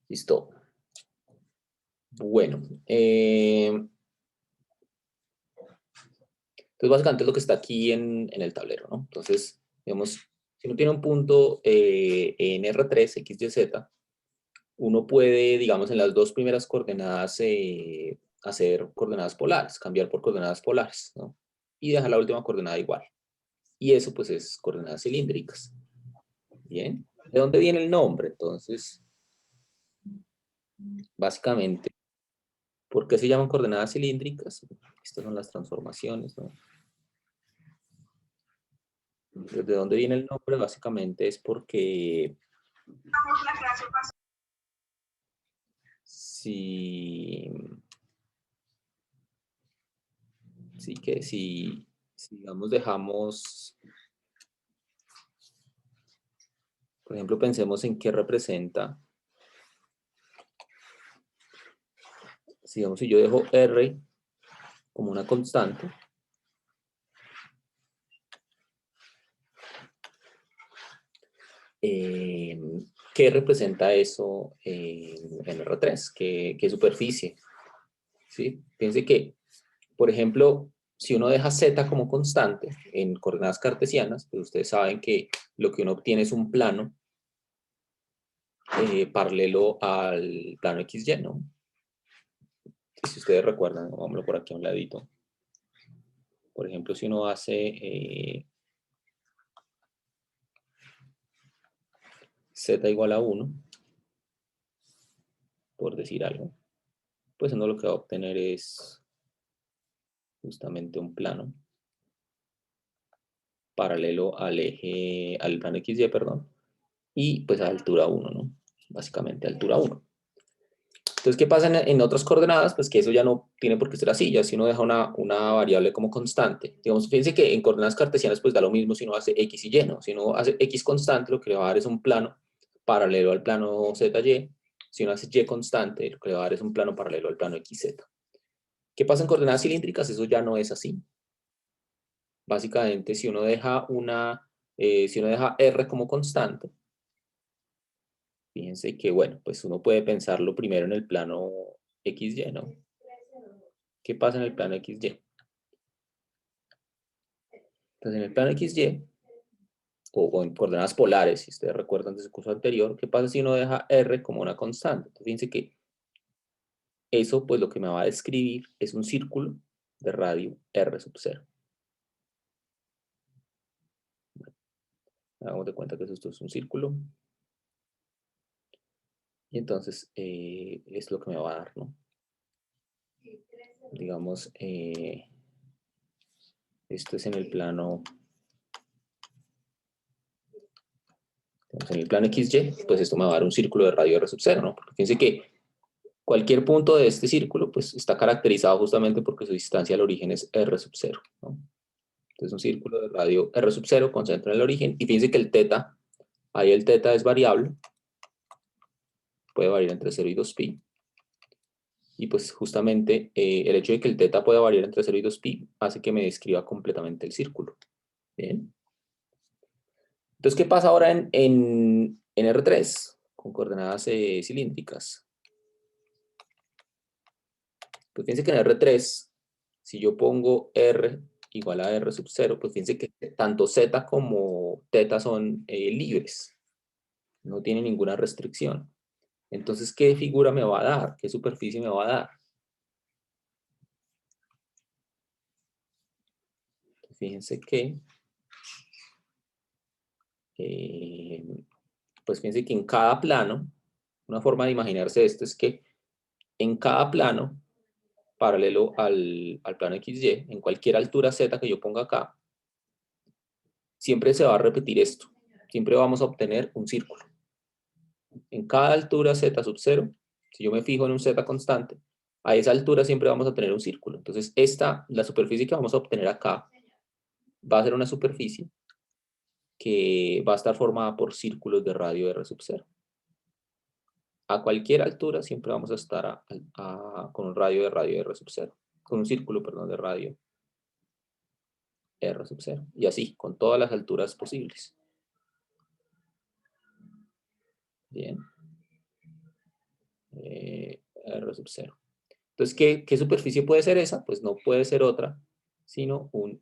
Listo. Bueno. Entonces, básicamente es lo que está aquí en el tablero, ¿no? Entonces, digamos, si uno tiene un punto en R3, X, Y, Z, uno puede, digamos, en las dos primeras coordenadas hacer coordenadas polares, cambiar por coordenadas polares, ¿no? Y dejar la última coordenada igual. Y eso, pues, es coordenadas cilíndricas. Bien. ¿De dónde viene el nombre? Entonces, básicamente, ¿por qué se llaman coordenadas cilíndricas? Estas son las transformaciones, ¿no? ¿De dónde viene el nombre? Básicamente es porque si digamos dejamos, por ejemplo, pensemos en qué representa, digamos, si yo dejo R como una constante, ¿qué representa eso en R3? ¿Qué superficie? ¿Sí? Piense que, por ejemplo, si uno deja Z como constante en coordenadas cartesianas, pues ustedes saben que lo que uno obtiene es un plano paralelo al plano XY, ¿no? Si ustedes recuerdan, vámonos por aquí a un ladito. Por ejemplo, si uno hace Z igual a 1, por decir algo, pues uno lo que va a obtener es justamente un plano paralelo al eje, al plano XY, perdón, y pues a altura 1, ¿no? Básicamente a altura 1. Entonces, ¿qué pasa en otras coordenadas? Pues que eso ya no tiene por qué ser así, ya si uno deja una variable como constante. Digamos, fíjense que en coordenadas cartesianas pues da lo mismo si uno hace X y Y, ¿no? Si uno hace X constante, lo que le va a dar es un plano paralelo al plano ZY. Si uno hace Y constante, lo que le va a dar es un plano paralelo al plano XZ. ¿Qué pasa en coordenadas cilíndricas? Eso ya no es así. Básicamente, si uno deja R como constante, fíjense que, bueno, pues uno puede pensarlo primero en el plano XY, ¿no? ¿Qué pasa en el plano XY? Entonces, en el plano XY, o en coordenadas polares, si ustedes recuerdan de su curso anterior, ¿qué pasa si uno deja R como una constante? Entonces, fíjense que eso, pues lo que me va a describir es un círculo de radio R sub 0. Hagamos de cuenta que esto es un círculo. Y entonces, es lo que me va a dar, ¿no? Digamos, esto es en el plano XY, pues esto me va a dar un círculo de radio R sub 0, ¿no? Porque fíjense que cualquier punto de este círculo, pues está caracterizado justamente porque su distancia al origen es R sub 0, ¿no? Entonces un círculo de radio R sub 0 con centro en el origen, y fíjense que el teta, ahí el teta es variable, puede variar entre 0 y 2pi, y pues justamente el hecho de que el teta pueda variar entre 0 y 2pi hace que me describa completamente el círculo. Bien. Entonces, ¿qué pasa ahora en R3 con coordenadas cilíndricas? Pues fíjense que en R3, si yo pongo R igual a R sub 0, pues fíjense que tanto Z como teta son libres, no tienen ninguna restricción. Entonces, ¿qué figura me va a dar? ¿Qué superficie me va a dar? Fíjense que, pues fíjense que en cada plano, una forma de imaginarse esto es que en cada plano, paralelo al plano XY, en cualquier altura Z que yo ponga acá, siempre se va a repetir esto. Siempre vamos a obtener un círculo. En cada altura Z sub 0, si yo me fijo en un Z constante, a esa altura siempre vamos a tener un círculo. Entonces, la superficie que vamos a obtener acá va a ser una superficie que va a estar formada por círculos de radio R sub 0. A cualquier altura siempre vamos a estar con un radio de radio R sub 0. Con un círculo, perdón, de radio R sub 0. Y así, con todas las alturas posibles. Bien. R sub 0. Entonces, ¿qué superficie puede ser esa? Pues no puede ser otra, sino un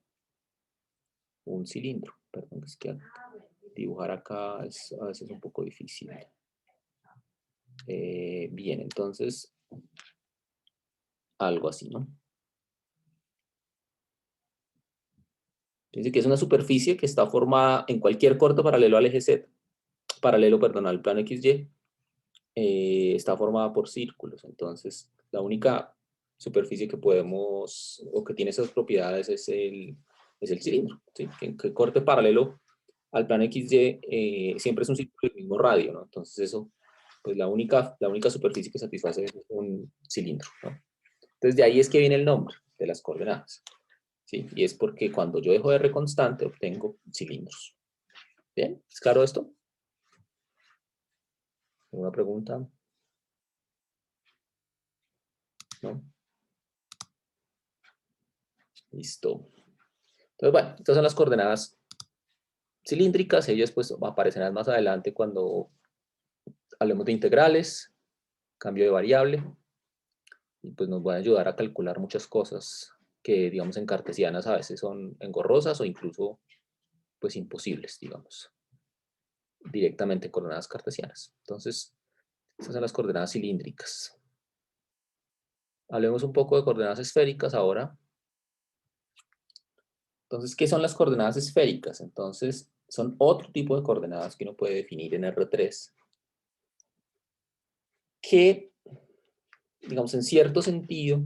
cilindro. Perdón, es que dibujar acá es a veces un poco difícil. Bien, entonces, algo así, ¿no? Dice que es una superficie que está formada en cualquier corto paralelo al eje Z, perdón, al plano XY, está formada por círculos. Entonces, la única superficie que podemos, o que tiene esas propiedades es el cilindro, ¿sí? Que corte paralelo al plano XY siempre es un círculo del mismo radio, ¿no? Entonces eso, pues la única superficie que satisface es un cilindro, ¿no? Entonces de ahí es que viene el nombre de las coordenadas, ¿sí? Y es porque cuando yo dejo R constante obtengo cilindros. ¿Bien? ¿Es claro esto? ¿Alguna pregunta? ¿No? Listo. Entonces, bueno, estas son las coordenadas cilíndricas. Ellas pues aparecerán más adelante cuando hablemos de integrales, cambio de variable, y pues nos van a ayudar a calcular muchas cosas que, digamos, en cartesianas a veces son engorrosas o incluso, pues, imposibles, digamos, directamente coordenadas cartesianas. Entonces, estas son las coordenadas cilíndricas. Hablemos un poco de coordenadas esféricas ahora. Entonces, ¿qué son las coordenadas esféricas? Entonces, son otro tipo de coordenadas que uno puede definir en R3 que, digamos, en cierto sentido,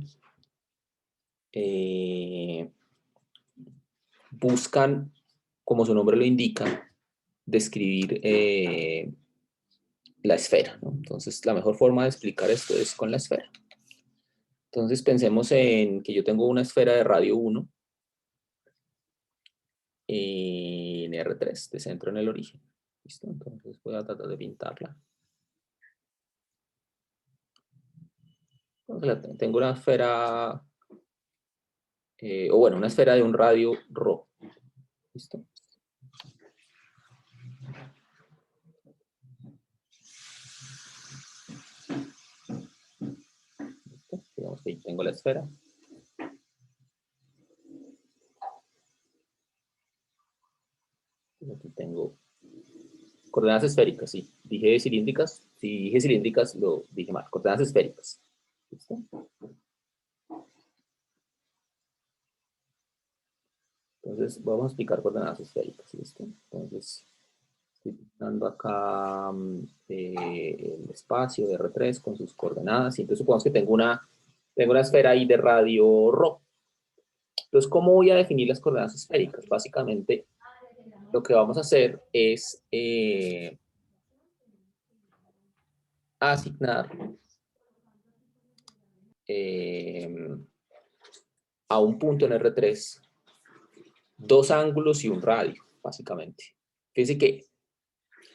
buscan, como su nombre lo indica, describir la esfera, ¿no? Entonces, la mejor forma de explicar esto es con la esfera. Entonces, pensemos en que yo tengo una esfera de radio 1 en R3, de centro en el origen. ¿Listo? Entonces, voy a tratar de pintarla. Entonces, tengo una esfera, o bueno, una esfera de un radio ρ. ¿Listo? Digamos que ahí tengo la esfera. Aquí tengo coordenadas esféricas, sí. Dije cilíndricas. Si dije cilíndricas, lo dije mal. Coordenadas esféricas. ¿Listo? Entonces, vamos a explicar coordenadas esféricas. ¿Listo? Entonces, estoy dando acá el espacio de R3 con sus coordenadas. Y entonces, supongamos que tengo una esfera ahí de radio ρ. Entonces, ¿cómo voy a definir las coordenadas esféricas? Básicamente, lo que vamos a hacer es asignar a un punto en R3 dos ángulos y un radio, básicamente. Fíjense que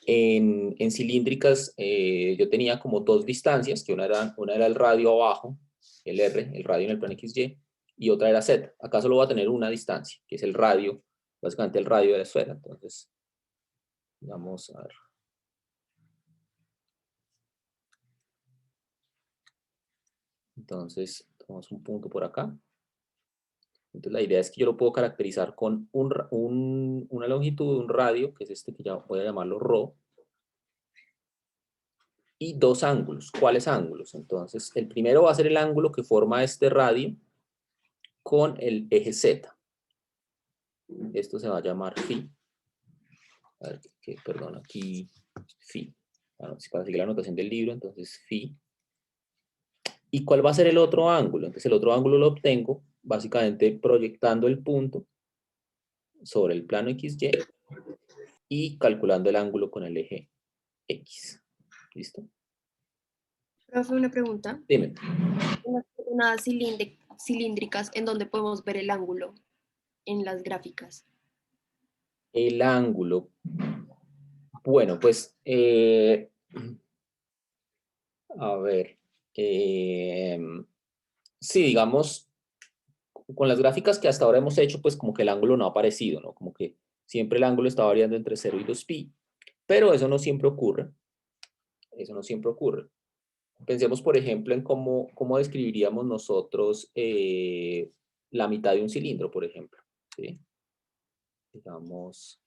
en cilíndricas yo tenía como dos distancias, que una era el radio abajo, el R, el radio en el plano XY, y otra era Z. Acá solo voy a tener una distancia, que es el radio, básicamente el radio de la esfera. Entonces, vamos a ver. Entonces, tomamos un punto por acá. Entonces, la idea es que yo lo puedo caracterizar con una longitud de un radio, que es este que ya voy a llamarlo ρ, y dos ángulos. ¿Cuáles ángulos? Entonces, el primero va a ser el ángulo que forma este radio con el eje Z. Esto se va a llamar phi. A ver, perdón, aquí phi. Bueno, para seguir la anotación del libro, entonces phi. ¿Y cuál va a ser el otro ángulo? Entonces, el otro ángulo lo obtengo básicamente proyectando el punto sobre el plano XY y calculando el ángulo con el eje X. ¿Listo? Profe, una pregunta. Dime. En las coordenadas cilíndricas, ¿en dónde podemos ver el ángulo en las gráficas? El ángulo. Bueno, pues, a ver. Sí, digamos, con las gráficas que hasta ahora hemos hecho, pues como que el ángulo no ha aparecido, ¿no? Como que siempre el ángulo está variando entre 0 y 2pi, pero eso no siempre ocurre. Eso no siempre ocurre. Pensemos, por ejemplo, en cómo describiríamos nosotros la mitad de un cilindro, por ejemplo. ¿Sí? Digamos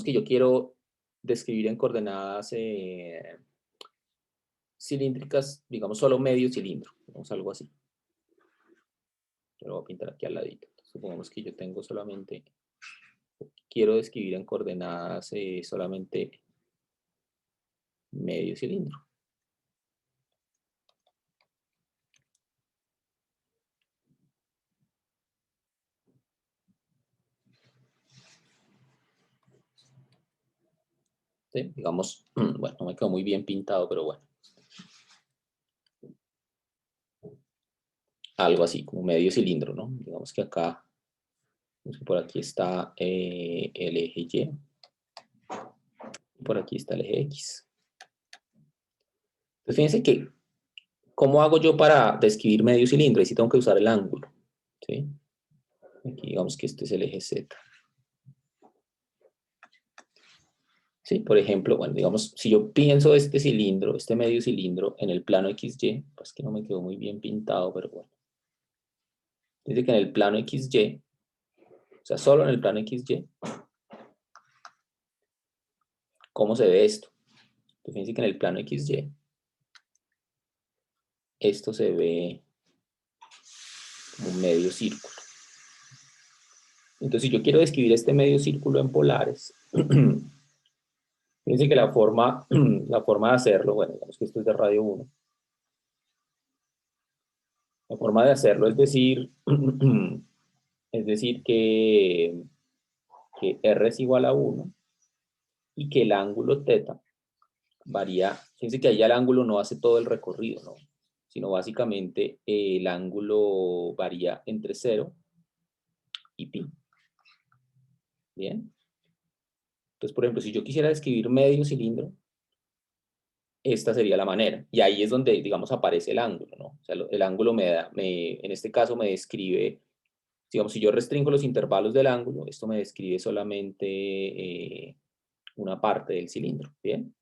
que yo quiero describir en coordenadas cilíndricas, digamos, solo medio cilindro. Digamos algo así. Yo lo voy a pintar aquí al ladito. Supongamos que yo tengo solamente, quiero describir en coordenadas solamente medio cilindro. ¿Sí? Digamos, bueno, no me quedó muy bien pintado, pero bueno. Algo así, como medio cilindro, ¿no? Digamos que acá, por aquí está el eje Y, por aquí está el eje X. Entonces fíjense que, ¿cómo hago yo para describir medio cilindro? Y si tengo que usar el ángulo, ¿sí? Aquí digamos que este es el eje Z. Sí, por ejemplo, bueno, digamos, si yo pienso este cilindro, este medio cilindro, en el plano XY, pues que no me quedó muy bien pintado, pero bueno. Dice que en el plano XY, o sea, solo en el plano XY, ¿cómo se ve esto? Pues fíjense que en el plano XY, esto se ve como un medio círculo. Entonces, si yo quiero describir este medio círculo en polares, fíjense que la forma de hacerlo, bueno, digamos que esto es de radio 1, la forma de hacerlo es decir, que R es igual a 1 y que el ángulo θ varía, fíjense que ahí el ángulo no hace todo el recorrido, ¿no? Sino básicamente el ángulo varía entre 0 y pi. Bien. Entonces, por ejemplo, si yo quisiera describir medio cilindro, esta sería la manera. Y ahí es donde, digamos, aparece el ángulo, ¿no? O sea, el ángulo en este caso me describe, digamos, si yo restringo los intervalos del ángulo, esto me describe solamente una parte del cilindro, ¿bien?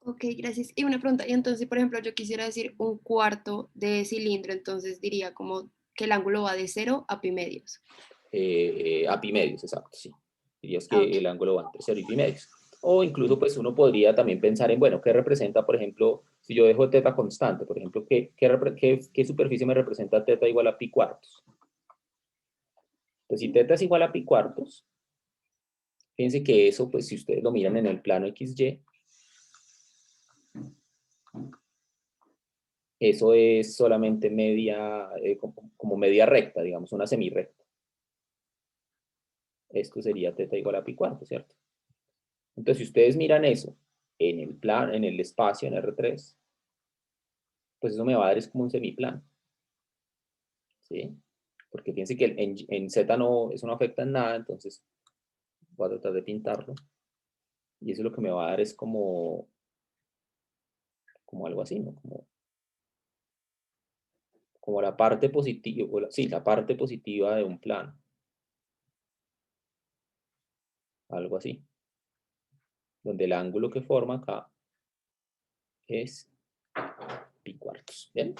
Ok, gracias. Y una pregunta, y entonces, por ejemplo, yo quisiera decir un cuarto de cilindro, entonces diría como que el ángulo va de 0 a pi medios. A pi medios, exacto, sí. Dirías Ah, que ok. el ángulo va entre 0 y pi medios. O incluso, pues, uno podría también pensar en, bueno, ¿qué representa, por ejemplo, si yo dejo θ constante, por ejemplo, ¿qué superficie me representa θ igual a pi cuartos? Entonces, si θ es igual a pi cuartos, fíjense que eso, pues, si ustedes lo miran en el plano XY, eso es solamente media, como media recta, digamos, una semirrecta. Esto sería θ igual a pi cuartos, ¿cierto? Entonces, si ustedes miran eso en el espacio, en R3, pues eso me va a dar es como un semiplano, ¿sí? Porque fíjense que en Z no, eso no afecta en nada, entonces voy a tratar de pintarlo. Y eso lo que me va a dar es como algo así, ¿no? Como la parte positiva, sí, la parte positiva de un plano. Algo así. Donde el ángulo que forma acá es pi cuartos. ¿Bien?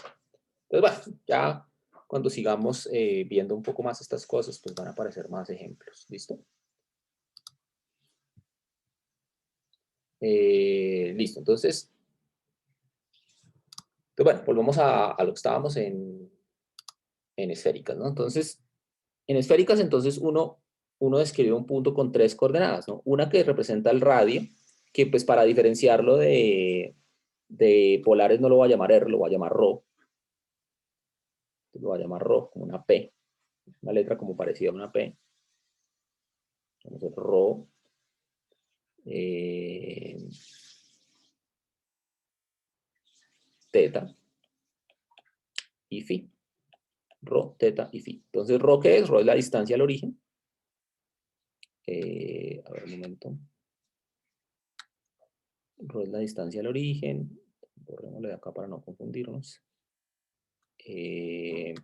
Entonces, bueno, ya cuando sigamos viendo un poco más estas cosas, pues van a aparecer más ejemplos. ¿Listo? Listo. Entonces, bueno, volvemos a lo que estábamos en esféricas, ¿no? Entonces, en esféricas, entonces uno describe un punto con 3 coordenadas, ¿no? Una que representa el radio, que pues para diferenciarlo de polares no lo voy a llamar R, lo voy a llamar ρ. Lo voy a llamar ρ, como una P. Una letra como parecida a una P. Vamos a hacer ρ. Teta y phi. Rho, teta y phi. Entonces, ρ, ¿qué es? Rho es la distancia al origen. A ver, un momento. Rho es la distancia al origen. Borrémosle de acá para no confundirnos. Y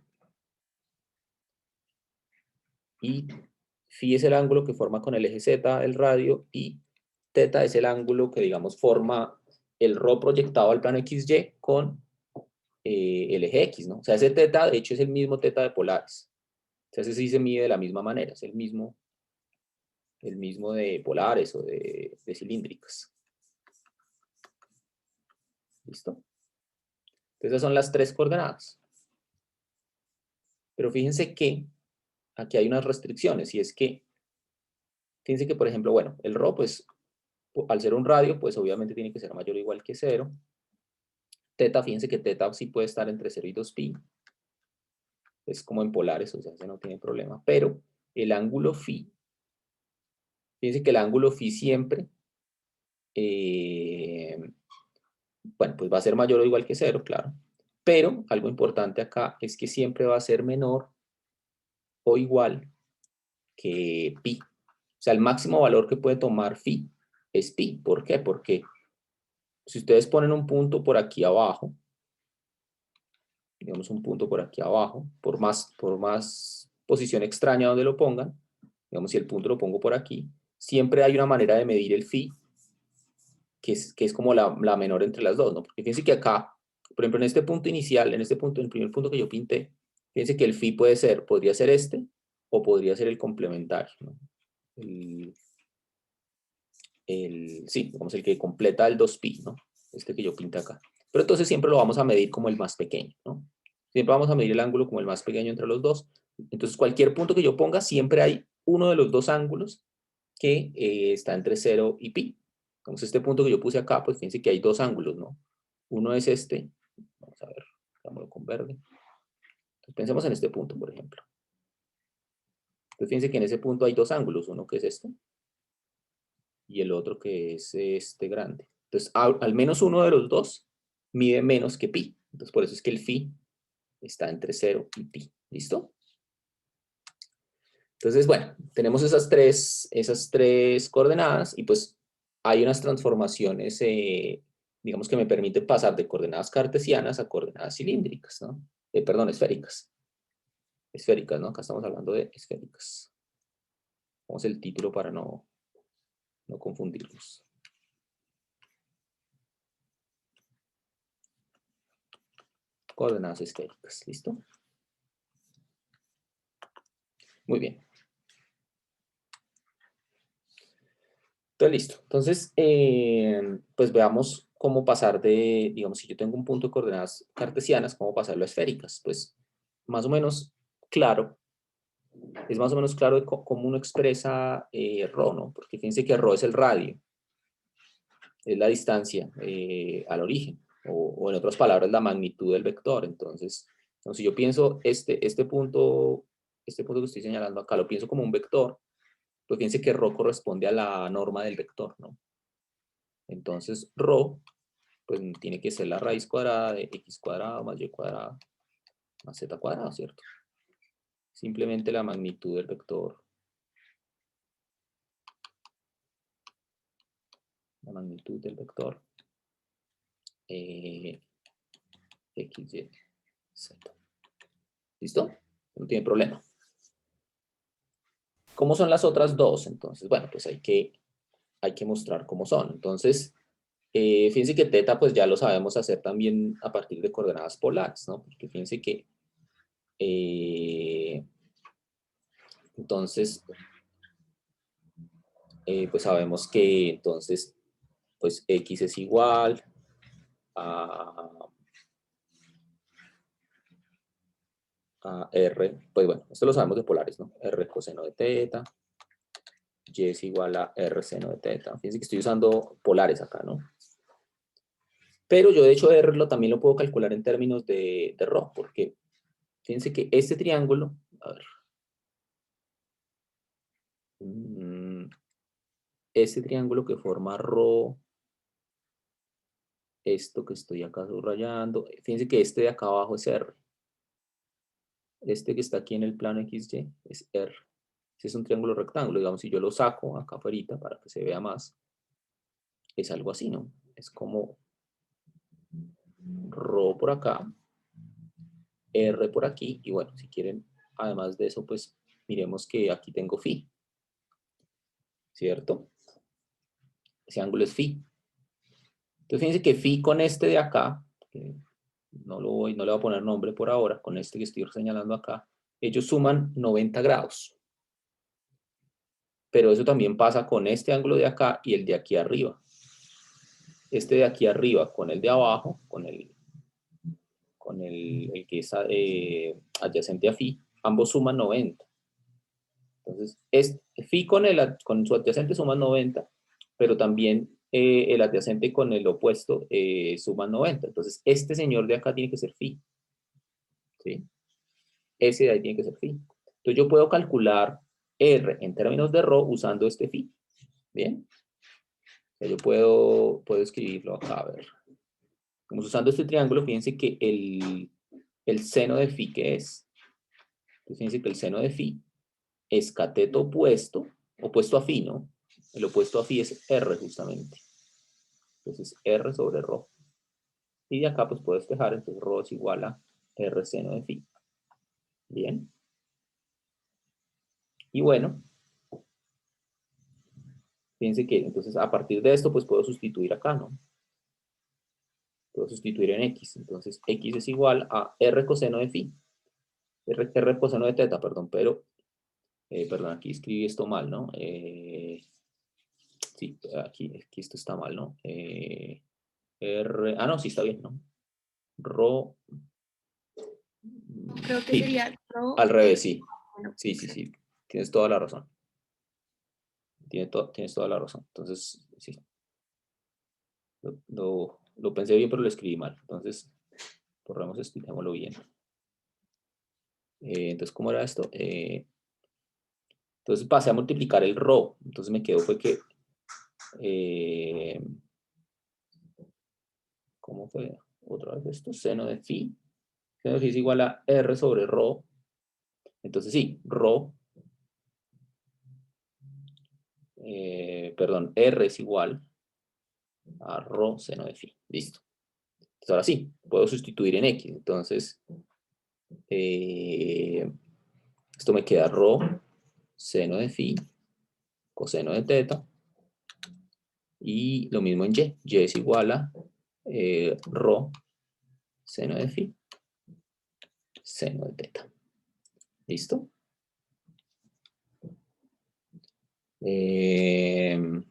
phi es el ángulo que forma con el eje Z el radio y teta es el ángulo que, digamos, forma el ρ proyectado al plano XY con el eje X, ¿no? O sea, ese teta, de hecho, es el mismo teta de polares. O sea, ese sí se mide de la misma manera, es el mismo de polares o de cilíndricas. ¿Listo? Entonces, esas son las tres coordenadas. Pero fíjense que aquí hay unas restricciones, y es que, fíjense que, por ejemplo, bueno, el ρ, pues, al ser un radio, pues obviamente tiene que ser mayor o igual que 0. Teta, fíjense que teta sí puede estar entre 0 y 2pi. Es como en polares, o sea, ese no tiene problema. Pero el ángulo phi, fíjense que el ángulo phi siempre, bueno, pues va a ser mayor o igual que 0, claro. Pero algo importante acá es que siempre va a ser menor o igual que pi. O sea, el máximo valor que puede tomar phi es pi. ¿Por qué? Porque si ustedes ponen un punto por aquí abajo, digamos un punto por aquí abajo, por más posición extraña donde lo pongan, digamos si el punto lo pongo por aquí, siempre hay una manera de medir el phi que es como la menor entre las dos, ¿no? Porque fíjense que acá, por ejemplo, en este punto inicial, en este punto, en el primer punto que yo pinté, fíjense que el phi podría ser este, o podría ser el complementario, ¿no? Sí, digamos el que completa el 2pi, ¿no? Este que yo pinté acá. Pero entonces siempre lo vamos a medir como el más pequeño, ¿no? Siempre vamos a medir el ángulo como el más pequeño entre los dos. Entonces cualquier punto que yo ponga, siempre hay uno de los dos ángulos que está entre 0 y pi. Entonces este punto que yo puse acá, pues fíjense que hay dos ángulos, ¿no? Uno es este, vamos a ver, hagámoslo con verde. Entonces pensemos en este punto, por ejemplo. Entonces fíjense que en ese punto hay dos ángulos, uno que es este, y el otro que es este grande. Entonces, al menos uno de los dos mide menos que pi. Entonces, por eso es que el phi está entre 0 y pi. ¿Listo? Entonces, bueno, tenemos esas tres coordenadas y pues hay unas transformaciones, digamos, que me permiten pasar de coordenadas cartesianas a coordenadas cilíndricas, ¿no? Perdón, esféricas. Esféricas, ¿no? Acá estamos hablando de esféricas. Vamos el título para no confundirnos. Coordenadas esféricas, ¿listo? Muy bien. Entonces, listo. Entonces, pues veamos cómo pasar de, digamos, si yo tengo un punto de coordenadas cartesianas, cómo pasarlo a esféricas. Pues más o menos claro, es más o menos claro de cómo uno expresa ρ, ¿no? Porque fíjense que ρ es el radio, es la distancia al origen, o en otras palabras, la magnitud del vector. Entonces, si yo pienso este punto que estoy señalando acá, lo pienso como un vector, pues fíjense que ρ corresponde a la norma del vector, ¿no? Entonces, ρ, pues tiene que ser la raíz cuadrada de x cuadrado más y cuadrado más z cuadrado, ¿cierto? Simplemente la magnitud del vector. La magnitud del vector x, y, z. ¿Listo? No tiene problema. ¿Cómo son las otras dos? Entonces, bueno, pues hay que mostrar cómo son. Entonces, fíjense que teta, pues ya lo sabemos hacer también a partir de coordenadas polares, ¿no? Porque fíjense que, entonces, pues sabemos que entonces, pues x es igual a R, pues bueno, esto lo sabemos de polares, ¿no? R coseno de teta, y es igual a R seno de teta. Fíjense que estoy usando polares acá, ¿no? Pero yo de hecho R también lo puedo calcular en términos de ρ, porque fíjense que este triángulo, a ver, este triángulo que forma ρ, esto que estoy acá subrayando, fíjense que este de acá abajo es R. Este que está aquí en el plano XY es R. Ese es un triángulo rectángulo, digamos, si yo lo saco acá afuera para que se vea más, es algo así, ¿no? Es como ρ por acá, R por aquí, y bueno, si quieren, además de eso, pues miremos que aquí tengo phi, ¿cierto? Ese ángulo es phi. Entonces Entonces fíjense que phi con este de acá, que no le voy a poner nombre por ahora, con este que estoy señalando acá, ellos suman 90 grados. Pero eso también pasa con este ángulo de acá y el de aquí arriba. Este de aquí arriba con el de abajo, con el que es adyacente a phi, ambos suman 90. Entonces, phi con su adyacente suman 90, pero también el adyacente con el opuesto suman 90. Entonces, este señor de acá tiene que ser phi. ¿Sí? Ese de ahí tiene que ser phi. Entonces, yo puedo calcular R en términos de ρ usando este phi. ¿Bien? O sea, yo puedo escribirlo acá, a ver. Como usando este triángulo, fíjense que el seno de phi, ¿qué es? Entonces, fíjense que el seno de phi es cateto opuesto a phi, ¿no? El opuesto a phi es R justamente. Entonces, R sobre ρ. Y de acá pues puedo despejar, entonces ρ es igual a R seno de phi. Bien. Y bueno, fíjense que entonces a partir de esto pues puedo sustituir acá, ¿no? Puedo sustituir en X. Entonces, X es igual a R coseno de phi. R coseno de teta, perdón, pero perdón, aquí escribí esto mal, ¿no? Sí, aquí esto está mal, ¿no? No, sí está bien, ¿no? Rho. Creo que Sí, sería rho al revés, R. sí. Bueno, Sí. Tienes toda la razón. Tienes toda la razón. Entonces, sí. Lo pensé bien, pero lo escribí mal. Entonces, borramos esto y dejémoslo bien. Entonces, ¿cómo era esto? Entonces pasé a multiplicar el rho. Entonces me quedó fue que ¿cómo fue? Otra vez esto, seno de phi. Seno de phi es igual a R sobre ρ. Entonces sí, ρ, perdón, R es igual a ρ seno de phi. Listo. Entonces ahora sí, puedo sustituir en X. Entonces, esto me queda ρ seno de phi coseno de teta. Y lo mismo en Y. Y es igual a ρ seno de phi seno de teta. ¿Listo? Entonces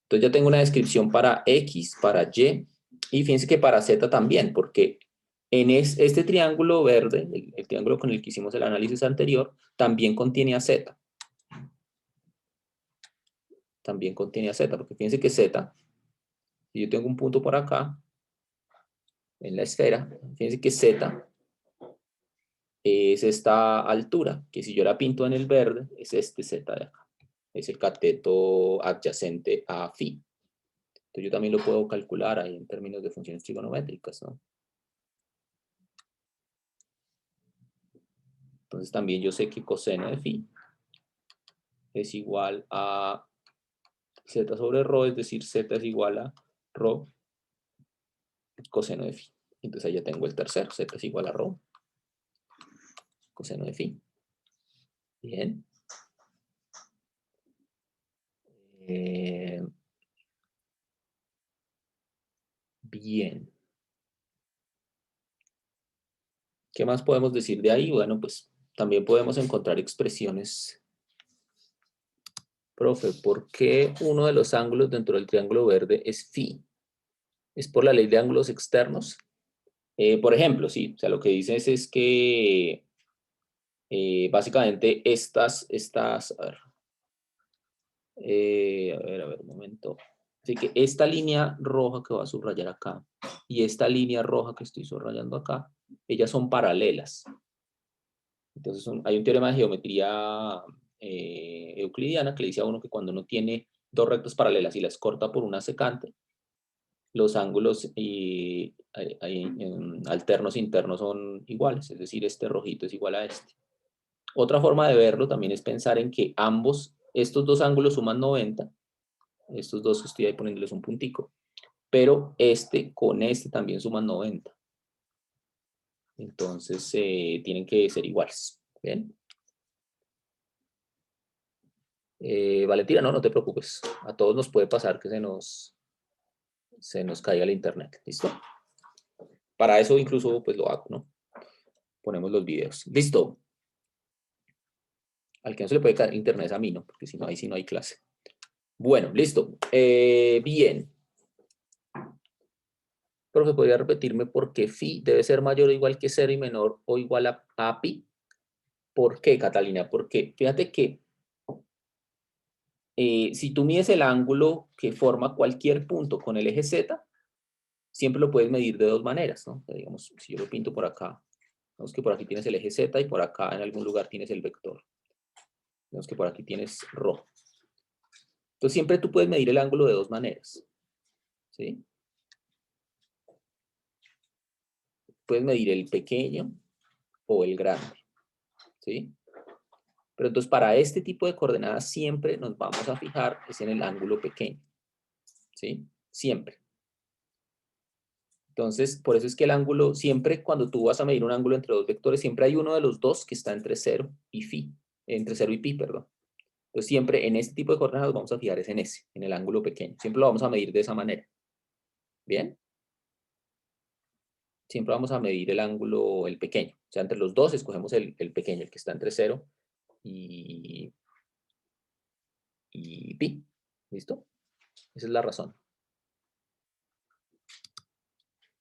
ya tengo una descripción para X, para y fíjense que para Z también, porque en este triángulo verde, el triángulo con el que hicimos el análisis anterior, también contiene a Z. También contiene a Z, porque fíjense que Z, si yo tengo un punto por acá, en la esfera, fíjense que Z es esta altura, que si yo la pinto en el verde, es este Z de acá. Es el cateto adyacente a phi. Entonces yo también lo puedo calcular ahí en términos de funciones trigonométricas, ¿no? Entonces también yo sé que coseno de phi es igual a z sobre ρ, es decir, z es igual a ρ coseno de phi. Entonces ahí ya tengo el tercero, z es igual a ρ coseno de phi. Bien. Bien. ¿Qué más podemos decir de ahí? Bueno, pues también podemos encontrar expresiones. Profe, ¿por qué uno de los ángulos dentro del triángulo verde es phi? ¿Es por la ley de ángulos externos? Por ejemplo, sí, o sea, lo que dices es que básicamente a ver, un momento. Así que esta línea roja que voy a subrayar acá y esta línea roja que estoy subrayando acá, ellas son paralelas. Entonces hay un teorema de geometría euclidiana que le dice a uno que cuando uno tiene dos rectas paralelas y las corta por una secante, los ángulos alternos internos son iguales, es decir, este rojito es igual a este. Otra forma de verlo también es pensar en que estos dos ángulos suman 90, estos dos que estoy ahí poniéndoles un puntico, pero este con este también suman 90. Entonces tienen que ser iguales. ¿Bien? Valentina, no te preocupes. A todos nos puede pasar que se nos caiga el internet. ¿Listo? Para eso incluso pues lo hago, ¿no? Ponemos los videos. ¿Listo? Al que no se le puede caer el internet es a mí, ¿no? Porque si no, ahí sí no hay clase. Bueno, listo. Bien. Profe, ¿podría repetirme por qué phi debe ser mayor o igual que 0 y menor o igual a pi? ¿Por qué, Catalina? Porque fíjate que si tú mides el ángulo que forma cualquier punto con el eje z, siempre lo puedes medir de dos maneras, ¿no? O sea, digamos, si yo lo pinto por acá, vemos que por aquí tienes el eje z y por acá en algún lugar tienes el vector. Vemos que por aquí tienes ρ. Entonces siempre tú puedes medir el ángulo de dos maneras, ¿sí? Puedes medir el pequeño o el grande, ¿sí? Pero entonces para este tipo de coordenadas siempre nos vamos a fijar es en el ángulo pequeño, ¿sí? Siempre. Entonces, por eso es que el ángulo, siempre cuando tú vas a medir un ángulo entre dos vectores, siempre hay uno de los dos que está entre 0 y phi, entre 0 y pi, perdón. Entonces siempre en este tipo de coordenadas vamos a fijar es en ese, en el ángulo pequeño. Siempre lo vamos a medir de esa manera. ¿Bien? Siempre vamos a medir el ángulo, el pequeño. O sea, entre los dos escogemos el pequeño, el que está entre 0 y pi. ¿Listo? Esa es la razón.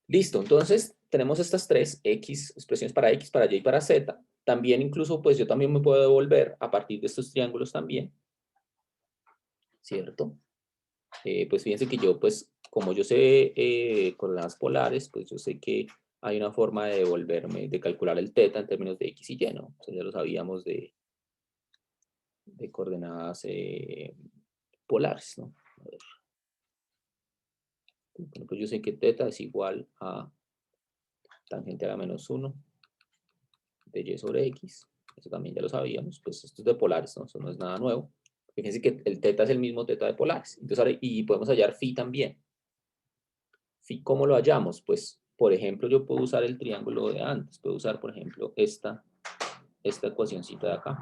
Listo, entonces tenemos estas tres expresiones para x, para y y para z. También incluso, pues yo también me puedo devolver a partir de estos triángulos también, ¿cierto? Pues fíjense que yo, pues como yo sé coordenadas polares, pues yo sé que hay una forma de devolverme, de calcular el θ en términos de x y y, ¿no? O sea, ya lo sabíamos de coordenadas polares, ¿no? A ver. Bueno, pues yo sé que θ es igual a tangente a la menos 1 de y sobre x. Eso también ya lo sabíamos, pues esto es de polares, ¿no? Eso no es nada nuevo. Fíjense que el θ es el mismo θ de polares. Entonces, ahora, y podemos hallar phi también. Phi, ¿cómo lo hallamos? Pues, por ejemplo, yo puedo usar el triángulo de antes. Puedo usar, por ejemplo, esta ecuacioncita de acá.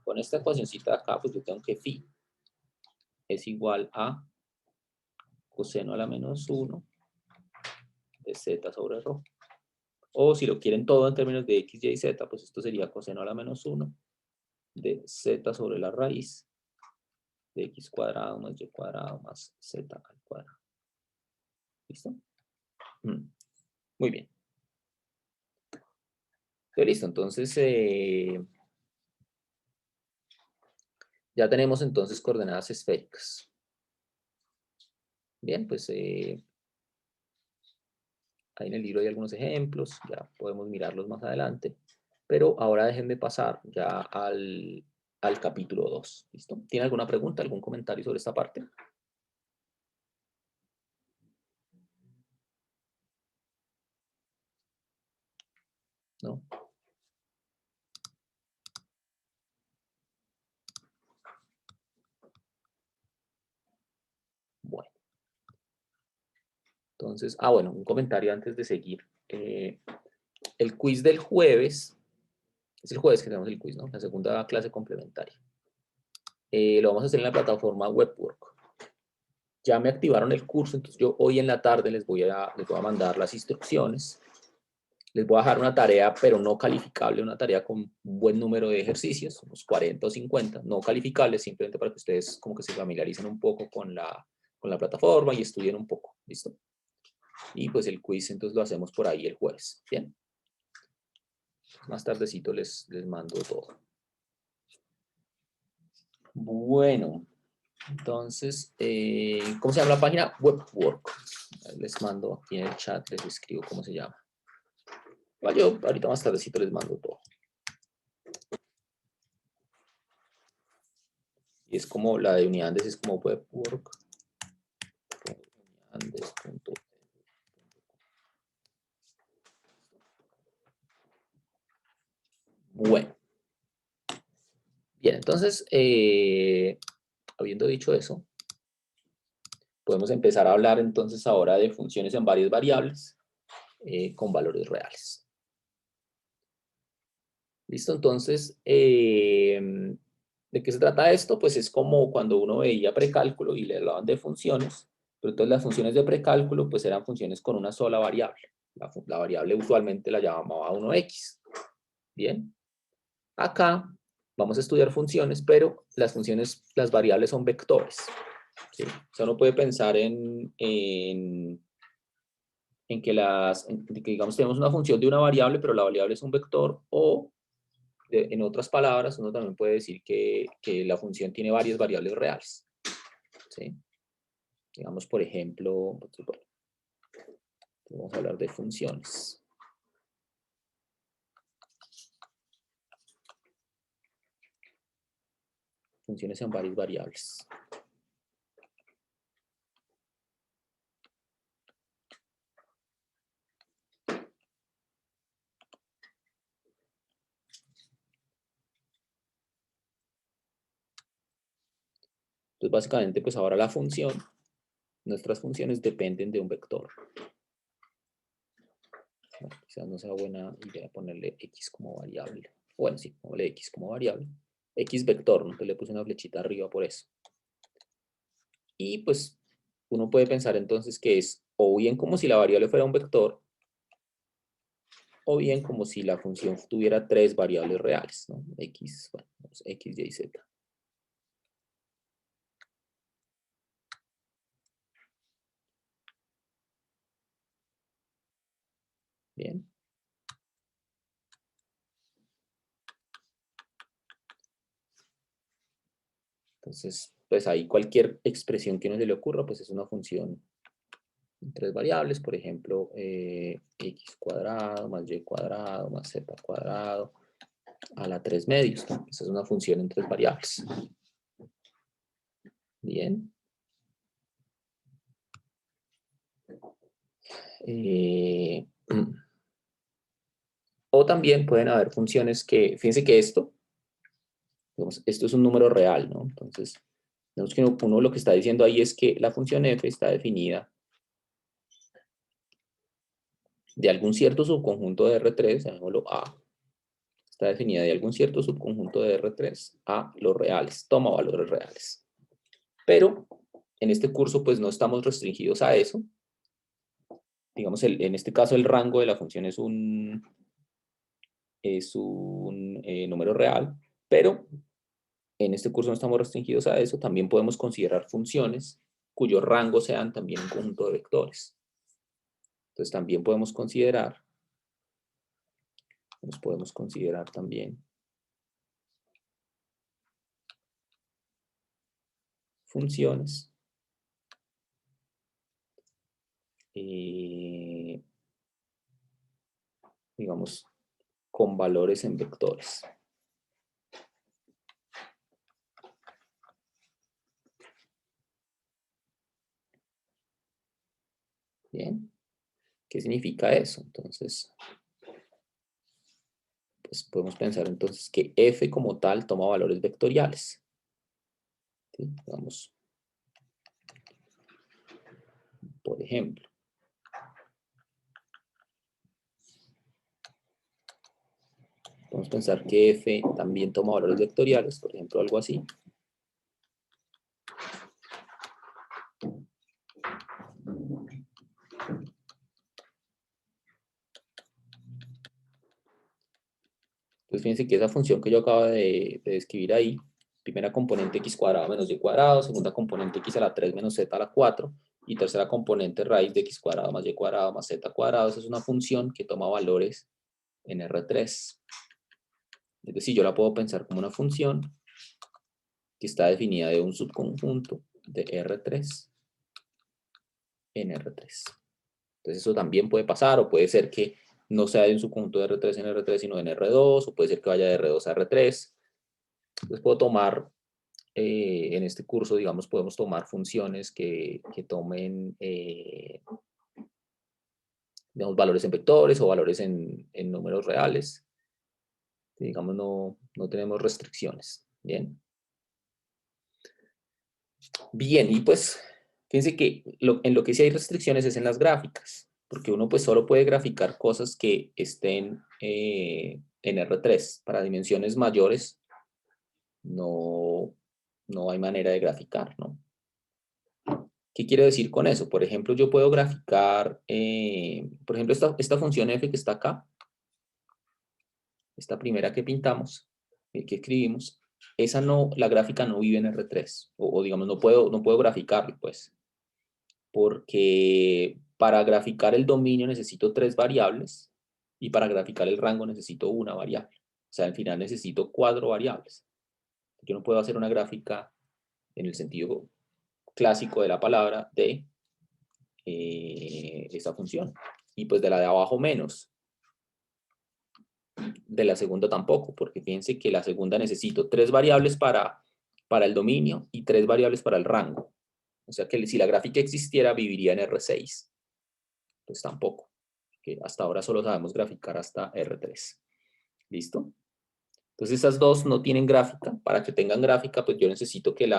Con esta ecuacioncita de acá, pues yo tengo que phi es igual a coseno a la menos 1 de z sobre ρ. O si lo quieren todo en términos de x, y, z, pues esto sería coseno a la menos 1 de z sobre la raíz de x cuadrado más y cuadrado más z al cuadrado. ¿Listo? Muy bien. Listo, entonces ya tenemos entonces coordenadas esféricas. Bien, pues ahí en el libro hay algunos ejemplos, ya podemos mirarlos más adelante, pero ahora déjenme pasar ya al capítulo 2. ¿Listo? ¿Tiene alguna pregunta, algún comentario sobre esta parte? ¿No? Bueno. Entonces, bueno, un comentario antes de seguir. El quiz del jueves, es el jueves que tenemos el quiz, ¿no? La segunda clase complementaria. Lo vamos a hacer en la plataforma Webwork. Ya me activaron el curso, entonces yo hoy en la tarde les voy a mandar las instrucciones. Les voy a dejar una tarea, pero no calificable, una tarea con un buen número de ejercicios, unos 40 o 50, no calificables, simplemente para que ustedes como que se familiaricen un poco con la plataforma y estudien un poco, ¿listo? Y pues el quiz entonces lo hacemos por ahí el jueves, ¿bien? Más tardecito les mando todo. Bueno, entonces, ¿cómo se llama la página? Webwork. Les mando aquí en el chat, les escribo cómo se llama. Yo ahorita más tardecito les mando todo. Y es como la de Uniandes, es como Webwork. Bueno. Bien, entonces, habiendo dicho eso, podemos empezar a hablar entonces ahora de funciones en varias variables con valores reales. ¿Listo? Entonces, ¿De qué se trata esto? Pues es como cuando uno veía precálculo y le hablaban de funciones, pero entonces las funciones de precálculo pues eran funciones con una sola variable. La variable usualmente la llamaba uno x. Bien. Acá vamos a estudiar funciones, pero las funciones, las variables son vectores. ¿Sí? O sea, uno puede pensar en que digamos tenemos una función de una variable, pero la variable es un vector, o en otras palabras, uno también puede decir que la función tiene varias variables reales. ¿Sí? Digamos, por ejemplo, vamos a hablar de funciones. Funciones en varias variables. Entonces, básicamente, pues ahora la función, nuestras funciones dependen de un vector. Bueno, quizás no sea buena idea ponerle x como variable. Bueno, sí, ponle x como variable. X vector, ¿no? Que le puse una flechita arriba por eso. Y pues uno puede pensar entonces que es o bien como si la variable fuera un vector, o bien como si la función tuviera tres variables reales, ¿no? X, bueno, x, y, z. Bien. Entonces, pues ahí cualquier expresión que no se le ocurra, pues es una función en tres variables, por ejemplo, x cuadrado más y cuadrado más z cuadrado a la 3 medios, ¿no? Esa es una función en tres variables. Bien. O también pueden haber funciones que, fíjense que esto, digamos, esto es un número real, ¿no? Entonces, vemos que uno lo que está diciendo ahí es que la función f está definida de algún cierto subconjunto de R3, llamémoslo A, está definida de algún cierto subconjunto de R3 a los reales, toma valores reales. Pero en este curso pues no estamos restringidos a eso. Digamos, en este caso el rango de la función es un número real, pero en este curso no estamos restringidos a eso. También podemos considerar funciones cuyo rango sean también un conjunto de vectores. Entonces también podemos considerar también funciones digamos, con valores en vectores. Bien, ¿qué significa eso? Entonces, pues podemos pensar entonces que f como tal toma valores vectoriales. ¿Sí? Vamos, por ejemplo, podemos pensar que f también toma valores vectoriales, por ejemplo, algo así. Entonces fíjense que esa función que yo acabo de escribir ahí, primera componente x cuadrado menos y cuadrado, segunda componente x a la 3 menos z a la 4, y tercera componente raíz de x cuadrado más y cuadrado más z cuadrado, esa es una función que toma valores en R3. Es decir, yo la puedo pensar como una función que está definida de un subconjunto de R3 en R3. Entonces eso también puede pasar, o puede ser que no sea de un subconjunto de R3 en R3, sino en R2, o puede ser que vaya de R2 a R3. Entonces puedo tomar, en este curso, digamos, podemos tomar funciones que tomen, digamos, valores en vectores o valores en números reales. Digamos, no tenemos restricciones. Bien. Bien, y pues, fíjense que en lo que sí hay restricciones es en las gráficas, porque uno pues solo puede graficar cosas que estén en R3 para dimensiones mayores. no hay manera de graficar, ¿no? ¿Qué quiere decir con eso? Por ejemplo, yo puedo graficar, por ejemplo, esta función f que está acá, esta primera que pintamos, que escribimos, esa no, la gráfica no vive en R3, o digamos, no puedo graficarlo, pues, porque para graficar el dominio necesito 3 variables, y para graficar el rango necesito una variable. O sea, al final necesito 4 variables. Yo no puedo hacer una gráfica en el sentido clásico de la palabra de esta función. Y pues de la de abajo menos. De la segunda tampoco, porque fíjense que la segunda necesito 3 variables para el dominio y 3 variables para el rango. O sea que si la gráfica existiera, viviría en R6. Pues tampoco, que hasta ahora solo sabemos graficar hasta R3. ¿Listo? Entonces esas dos no tienen gráfica. Para que tengan gráfica, pues yo necesito que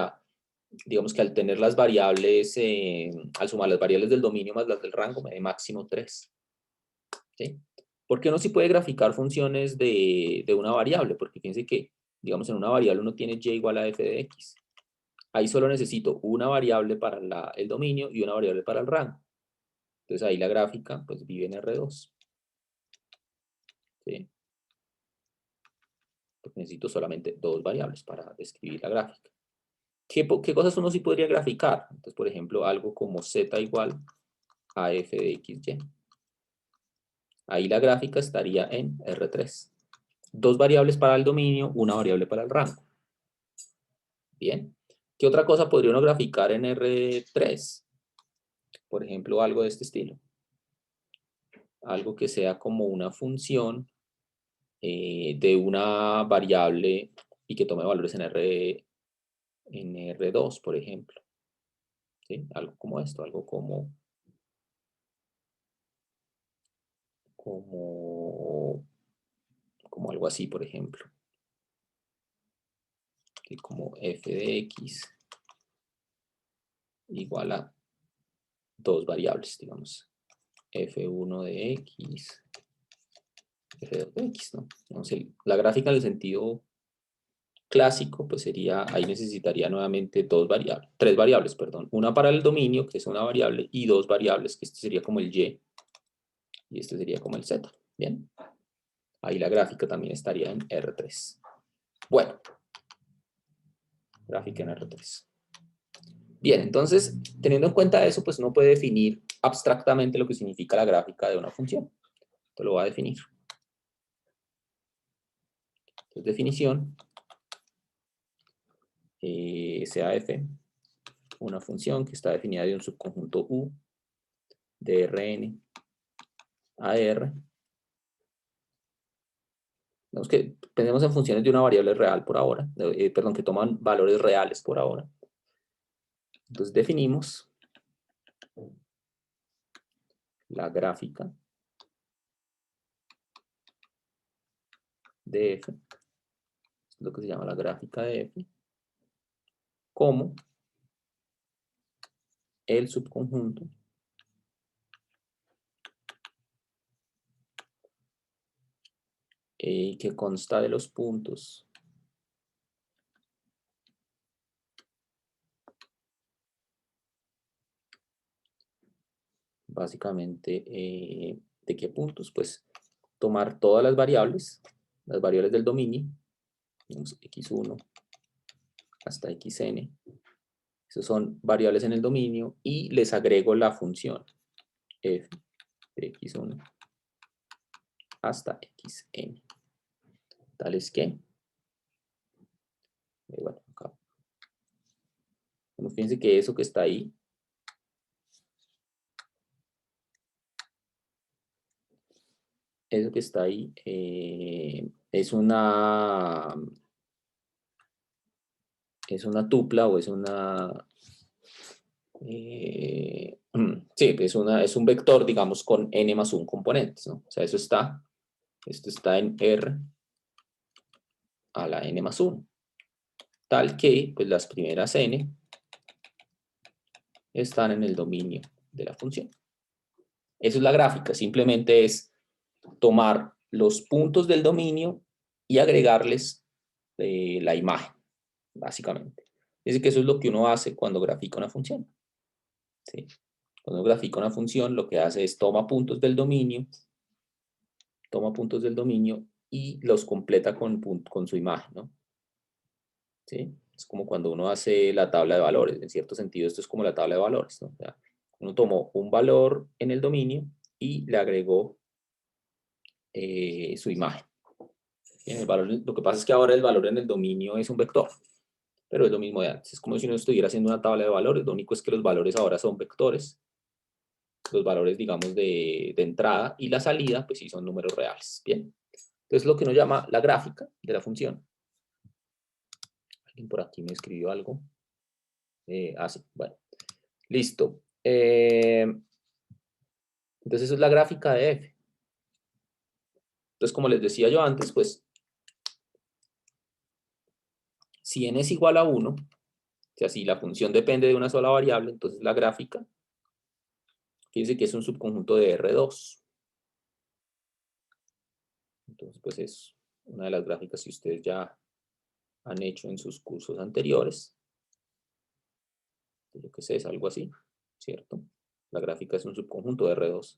digamos que al tener las variables, al sumar las variables del dominio más las del rango, me dé máximo 3. ¿Sí? Porque uno sí puede graficar funciones de una variable, porque fíjense que, digamos, en una variable uno tiene y igual a f de x. Ahí solo necesito una variable para el dominio y una variable para el rango. Entonces ahí la gráfica pues vive en R2. ¿Sí? Porque necesito solamente 2 variables para describir la gráfica. ¿Qué cosas uno sí podría graficar? Entonces, por ejemplo, algo como z igual a f de xy. Ahí la gráfica estaría en R3. 2 variables para el dominio, una variable para el rango. Bien. ¿Qué otra cosa podría uno graficar en R3? Por ejemplo, algo de este estilo. Algo que sea como una función de una variable y que tome valores en R2, por ejemplo. ¿Sí? Algo como esto, algo como algo así, por ejemplo. ¿Sí? Como f de x igual a 2 variables, digamos. f1 de x, f2 de x, ¿no? Entonces, la gráfica en el sentido clásico, pues sería, ahí necesitaría nuevamente 3 variables, perdón. Una para el dominio, que es una variable, y 2 variables, que este sería como el y este sería como el z. Bien. Ahí la gráfica también estaría en R3. Bueno. Gráfica en R3. Bien, entonces, teniendo en cuenta eso, pues uno puede definir abstractamente lo que significa la gráfica de una función. Esto lo va a definir. Entonces, definición. Sea f una función que está definida de un subconjunto U de Rn a R. Vemos que tenemos en funciones de una variable real por ahora, perdón, que toman valores reales por ahora. Entonces definimos la gráfica de f, lo que se llama la gráfica de f, como el subconjunto que consta de los puntos básicamente, ¿de qué puntos? Pues tomar todas las variables del dominio, digamos, x1 hasta xn, esas son variables en el dominio, y les agrego la función f de x1 hasta xn, tales que, bueno, acá, fíjense que eso que está ahí, es una tupla o es una, sí, es un vector, digamos, con n más 1 componentes, ¿no? O sea, esto está en R a la n más 1, tal que, pues, las primeras n están en el dominio de la función. Eso es la gráfica, simplemente es tomar los puntos del dominio y agregarles la imagen. básicamente. Dice que eso es lo que uno hace cuando grafica una función. ¿Sí? Cuando uno grafica una función, lo que hace es toma puntos del dominio y los completa con su imagen, ¿no? ¿Sí? Es como cuando uno hace la tabla de valores. En cierto sentido, esto es como la tabla de valores, ¿no? O sea, uno tomó un valor en el dominio y le agregó su imagen. Bien, el valor, lo que pasa es que ahora el valor en el dominio es un vector, pero es lo mismo de antes. Es como si uno estuviera haciendo una tabla de valores. Lo único es que los valores ahora son vectores. Los valores, digamos, de entrada y la salida, pues sí son números reales. Bien. Entonces, lo que uno llama la gráfica de la función. Alguien por aquí me escribió algo. Sí, bueno. Listo. Entonces, eso es la gráfica de f. Entonces, como les decía yo antes, pues, si n es igual a 1, o sea, si la función depende de una sola variable, entonces la gráfica, fíjense que es un subconjunto de R2. Entonces, pues es una de las gráficas que ustedes ya han hecho en sus cursos anteriores. Yo que sé, es algo así, ¿cierto? La gráfica es un subconjunto de R2.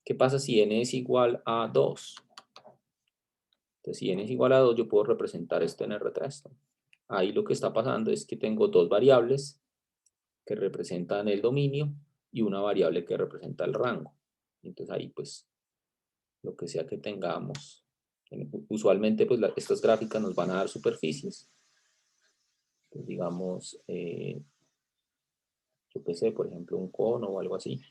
¿Qué pasa si n es igual a 2? Entonces, si n es igual a 2, yo puedo representar esto en R3, ¿no? Ahí lo que está pasando es que tengo dos variables que representan el dominio y una variable que representa el rango. Entonces ahí pues lo que sea que tengamos. Usualmente pues estas gráficas nos van a dar superficies. Pues, digamos, yo qué sé, por ejemplo un cono o algo así.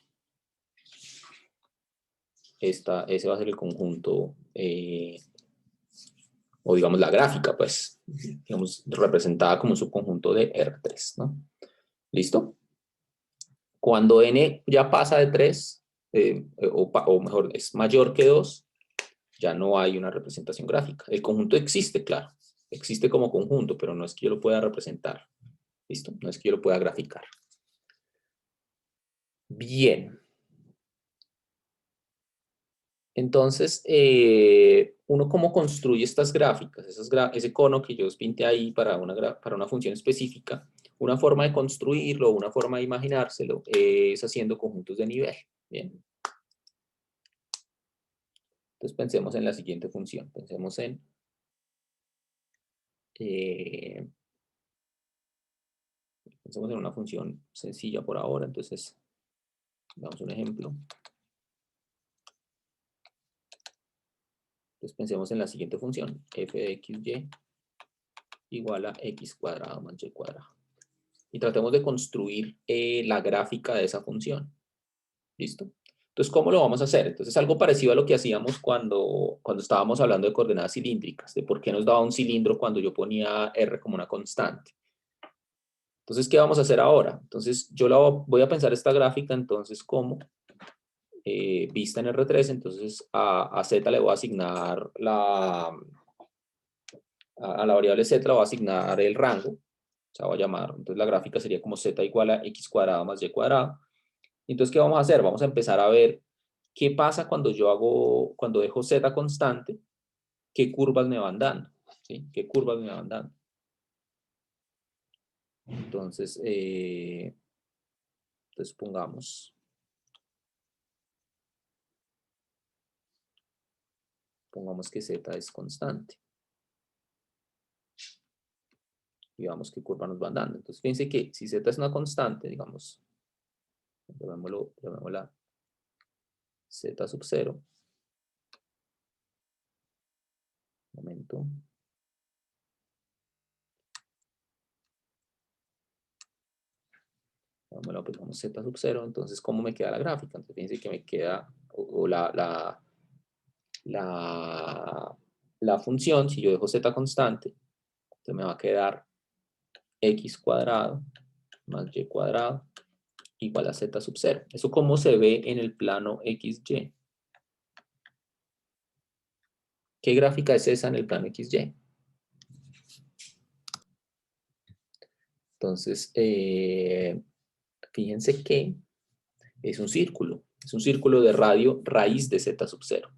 Ese va a ser el conjunto, o digamos la gráfica, pues, digamos, representada como un subconjunto de R3, ¿no? ¿Listo? Cuando n ya pasa de 3, o mejor, es mayor que 2, ya no hay una representación gráfica. El conjunto existe, claro. Existe como conjunto, pero no es que yo lo pueda representar. ¿Listo? No es que yo lo pueda graficar. Bien. Entonces, uno cómo construye estas gráficas, ese cono que yo os pinté ahí para una función específica, una forma de construirlo, una forma de imaginárselo, es haciendo conjuntos de nivel. Bien. Entonces pensemos en la siguiente función. Pensemos en una función sencilla por ahora. Entonces, damos un ejemplo. Entonces pensemos en la siguiente función. F de xy igual a x cuadrado más y cuadrado. Y tratemos de construir la gráfica de esa función. ¿Listo? Entonces, ¿cómo lo vamos a hacer? Entonces, algo parecido a lo que hacíamos cuando estábamos hablando de coordenadas cilíndricas, de por qué nos daba un cilindro cuando yo ponía R como una constante. Entonces, ¿qué vamos a hacer ahora? Entonces, yo voy a pensar esta gráfica, entonces, como vista en R3, entonces a Z le voy a asignar a la variable Z le voy a asignar el rango, o sea, voy a llamar, entonces la gráfica sería como Z igual a x cuadrado más y cuadrado. Entonces, ¿qué vamos a hacer? Vamos a empezar a ver qué pasa cuando dejo Z constante, qué curvas me van dando, ¿sí? ¿Qué curvas me van dando? Entonces, pongamos que Z es constante. Y veamos qué curva nos van dando. Entonces, fíjense que si Z es una constante, digamos, llamémosla Z sub 0. Un momento. Llamémosla, pues vamos Z sub 0. Entonces, ¿cómo me queda la gráfica? Entonces, fíjense que me queda, o la función, si yo dejo Z constante, entonces me va a quedar x cuadrado más y cuadrado igual a Z sub 0. Eso como se ve en el plano XY. ¿Qué gráfica es esa en el plano XY? Entonces, fíjense que es un círculo de radio raíz de Z sub 0.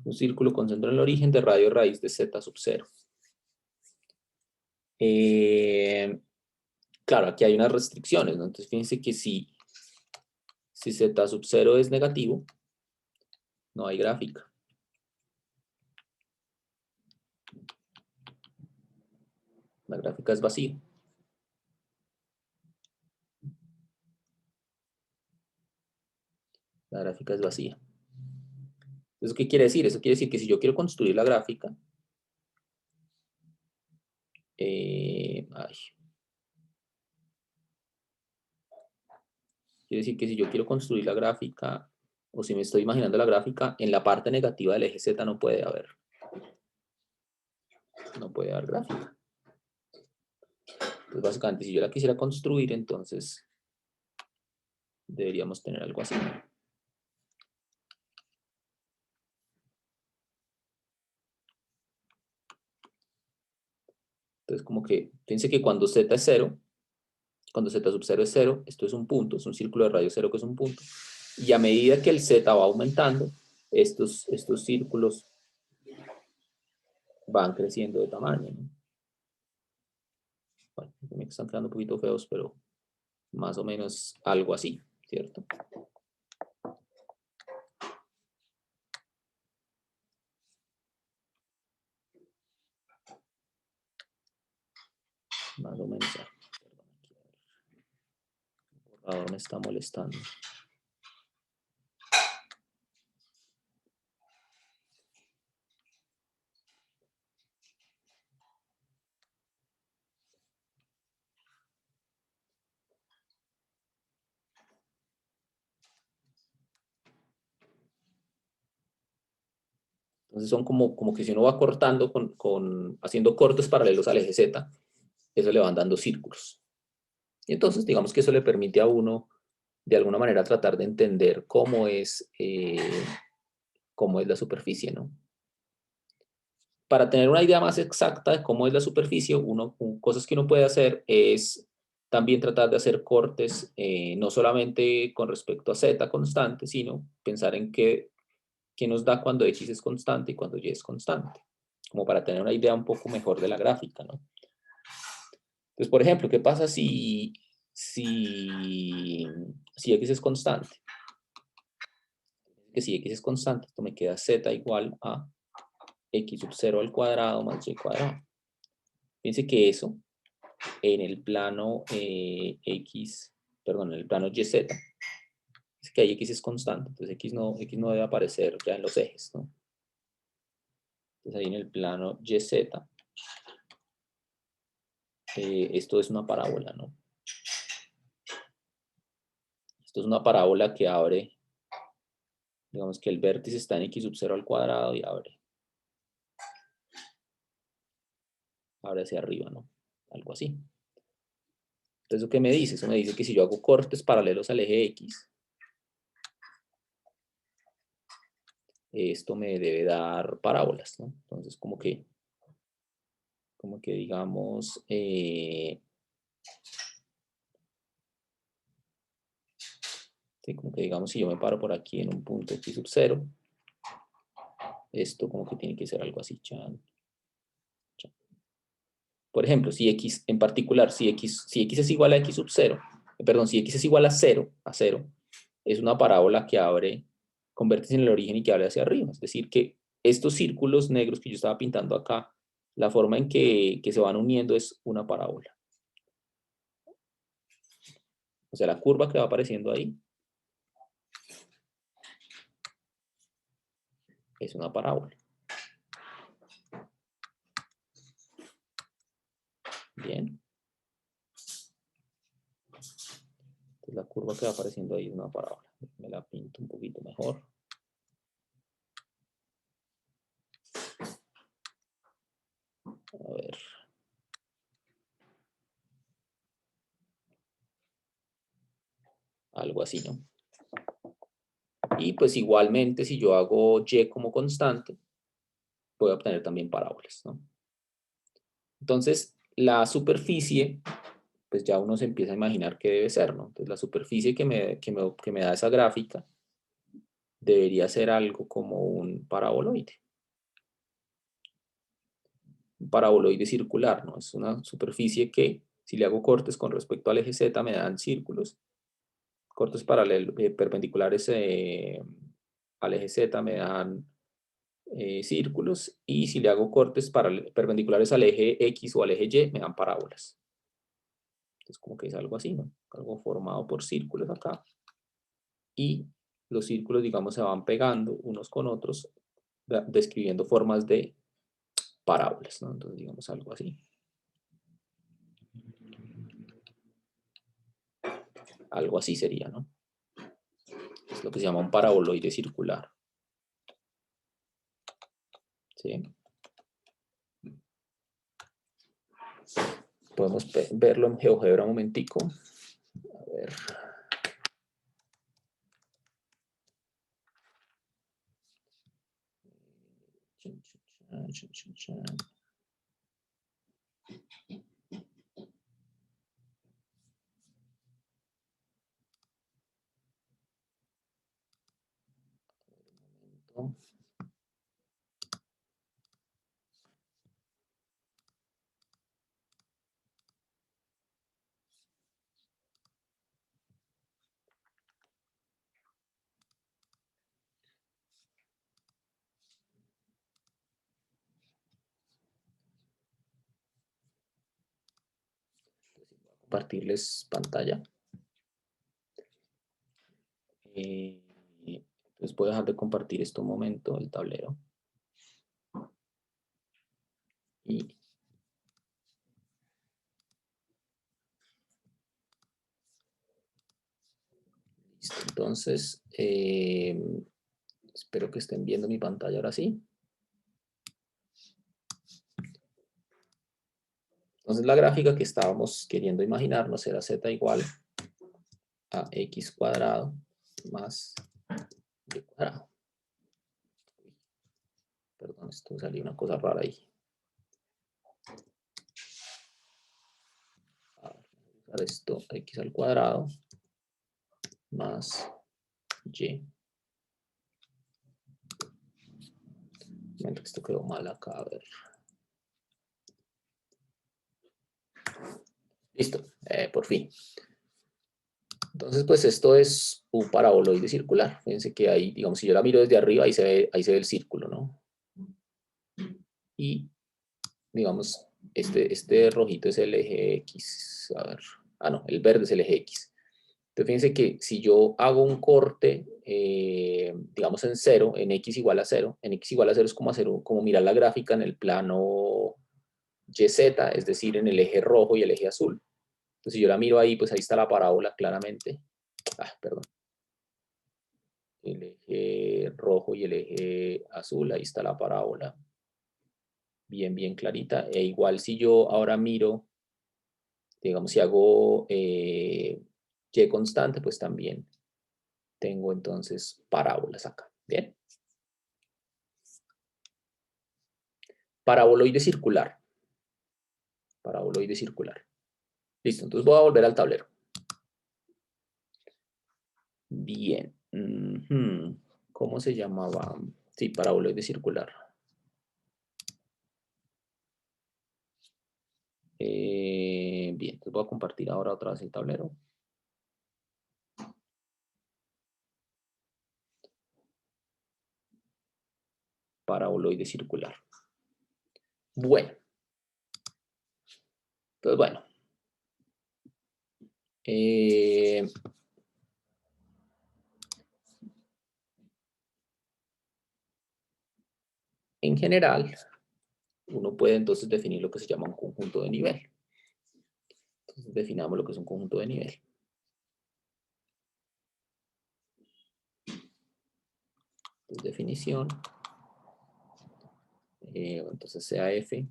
Un círculo con centro en el origen de radio raíz de z sub 0. Claro, aquí hay unas restricciones, ¿no? Entonces fíjense que si z sub 0 es negativo, no hay gráfica. La gráfica es vacía. La gráfica es vacía. ¿Eso qué quiere decir? Eso quiere decir que si yo quiero construir la gráfica, quiere decir que si yo quiero construir la gráfica, o si me estoy imaginando la gráfica, en la parte negativa del eje Z no puede haber. No puede haber gráfica. Entonces, básicamente, si yo la quisiera construir, entonces deberíamos tener algo así. Entonces, como que, fíjense que cuando Z es 0, cuando Z sub 0 es 0, esto es un punto, es un círculo de radio 0 que es un punto. Y a medida que el Z va aumentando, estos círculos van creciendo de tamaño, ¿no? Bueno, me están quedando un poquito feos, pero más o menos algo así, ¿cierto? Más o menos. Perdón, aquí, el borrador me está molestando. Entonces son como que si uno va cortando haciendo cortes paralelos al eje Z, eso le van dando círculos. Y entonces digamos que eso le permite a uno de alguna manera tratar de entender cómo es la superficie, ¿no? Para tener una idea más exacta de cómo es la superficie, cosas que uno puede hacer es también tratar de hacer cortes, no solamente con respecto a Z constante, sino pensar en qué nos da cuando X es constante y cuando Y es constante, como para tener una idea un poco mejor de la gráfica, ¿no? Entonces, por ejemplo, ¿qué pasa si X es constante? Que si X es constante, esto me queda Z igual a X sub 0 al cuadrado más Y cuadrado. Fíjense que eso en el plano en el plano YZ, es que ahí X es constante, entonces X no debe aparecer ya en los ejes, ¿no? Entonces ahí en el plano YZ, esto es una parábola, ¿no? Esto es una parábola que abre, digamos que el vértice está en X sub 0 al cuadrado y abre hacia arriba, ¿no? Algo así. Entonces, ¿qué me dice? Eso me dice que si yo hago cortes paralelos al eje X, esto me debe dar parábolas, ¿no? Entonces, como que digamos, sí, como que digamos, si yo me paro por aquí en un punto X sub 0, esto como que tiene que ser algo así, chan. Por ejemplo, si X, en particular, si X es igual a X sub 0, perdón, si X es igual a 0, es una parábola que abre, convierte en el origen y que abre hacia arriba. Es decir, que estos círculos negros que yo estaba pintando acá, la forma en que se van uniendo es una parábola. O sea, la curva que va apareciendo ahí es una parábola. Bien. Entonces la curva que va apareciendo ahí es una parábola. Me la pinto un poquito mejor. A ver. Algo así, ¿no? Y pues igualmente, si yo hago Y como constante, voy a obtener también parábolas, ¿no? Entonces, la superficie, pues ya uno se empieza a imaginar qué debe ser, ¿no? Entonces, la superficie que me da esa gráfica debería ser algo como un paraboloide. Un paraboloide circular, ¿no? Es una superficie que, si le hago cortes con respecto al eje Z, me dan círculos. Cortes paralelos, perpendiculares al eje Z me dan círculos, y si le hago cortes perpendiculares al eje X o al eje Y, me dan parábolas. Entonces, como que es algo así, ¿no? Algo formado por círculos acá. Y los círculos, digamos, se van pegando unos con otros, describiendo formas de parábolas, ¿no? Entonces, digamos, algo así. Algo así sería, ¿no? Es lo que se llama un paraboloide circular. ¿Sí? Podemos verlo en GeoGebra un momentico. A ver. Compartirles pantalla. Entonces voy a dejar de compartir este momento, el tablero. Y listo. Entonces, espero que estén viendo mi pantalla ahora sí. Entonces la gráfica que estábamos queriendo imaginarnos era z igual a x cuadrado más y cuadrado. Perdón, esto salió una cosa rara ahí. A ver, voy a usar esto, x al cuadrado más y. Un momento que esto quedó mal acá, a ver. Listo, por fin. Entonces, pues esto es un paraboloide circular. Fíjense que ahí, digamos, si yo la miro desde arriba, ahí se ve el círculo, ¿no? Y, digamos, este rojito es el eje X. A ver, no, el verde es el eje X. Entonces, fíjense que si yo hago un corte, digamos en 0, en X igual a 0, en X igual a 0 es como, como mirar la gráfica en el plano YZ, es decir, en el eje rojo y el eje azul. Entonces, si yo la miro ahí, pues ahí está la parábola claramente. Perdón. El eje rojo y el eje azul, ahí está la parábola. Bien, bien clarita. E igual si yo ahora miro, digamos, si hago y constante, pues también tengo entonces parábolas acá. Bien. Paraboloide circular. Paraboloide circular. Listo, entonces voy a volver al tablero. Bien. ¿Cómo se llamaba? Sí, paraboloide circular. Bien, entonces voy a compartir ahora otra vez el tablero. Paraboloide circular. Bueno. Entonces, bueno. En general, uno puede entonces definir lo que se llama un conjunto de nivel. Entonces, definamos lo que es un conjunto de nivel. Entonces, definición. Entonces, sea F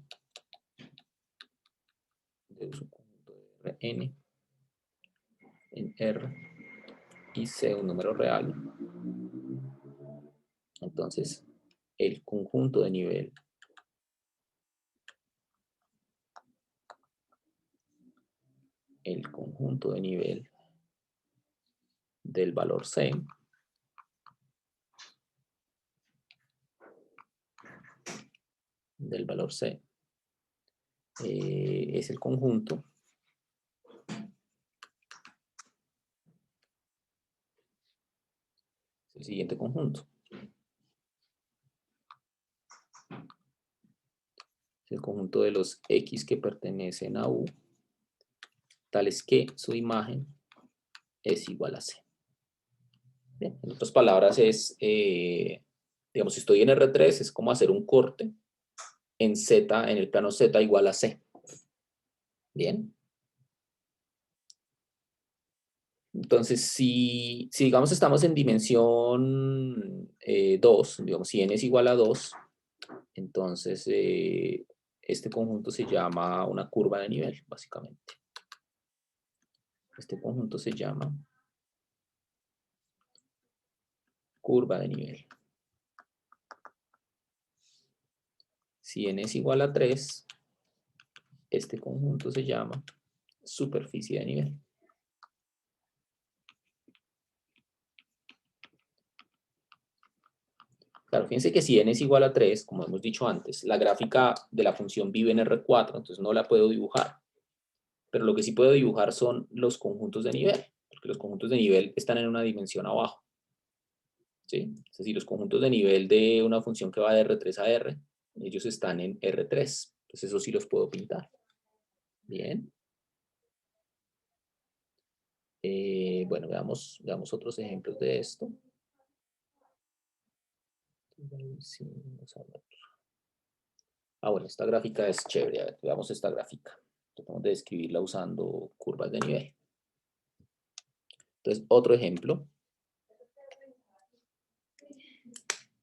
de un conjunto de Rn en R y C un número real. Entonces, el conjunto de nivel del valor C del valor C es el conjunto el siguiente conjunto. Es el conjunto de los X que pertenecen a U, tales que su imagen es igual a C. Bien, en otras palabras es, digamos, si estoy en R3 es como hacer un corte en Z, en el plano Z igual a C. Bien. Entonces, si digamos estamos en dimensión 2, digamos, si n es igual a 2, entonces este conjunto se llama una curva de nivel, básicamente. Este conjunto se llama curva de nivel. Si n es igual a 3, este conjunto se llama superficie de nivel. Claro, fíjense que si n es igual a 3, como hemos dicho antes, la gráfica de la función vive en R4, entonces no la puedo dibujar. Pero lo que sí puedo dibujar son los conjuntos de nivel, porque los conjuntos de nivel están en una dimensión abajo. ¿Sí? Es decir, los conjuntos de nivel de una función que va de R3 a R, ellos están en R3. Entonces eso sí los puedo pintar. Bien. Bueno, veamos otros ejemplos de esto. Bueno, esta gráfica es chévere. A ver, veamos esta gráfica. Tratamos de describirla usando curvas de nivel. Entonces, otro ejemplo.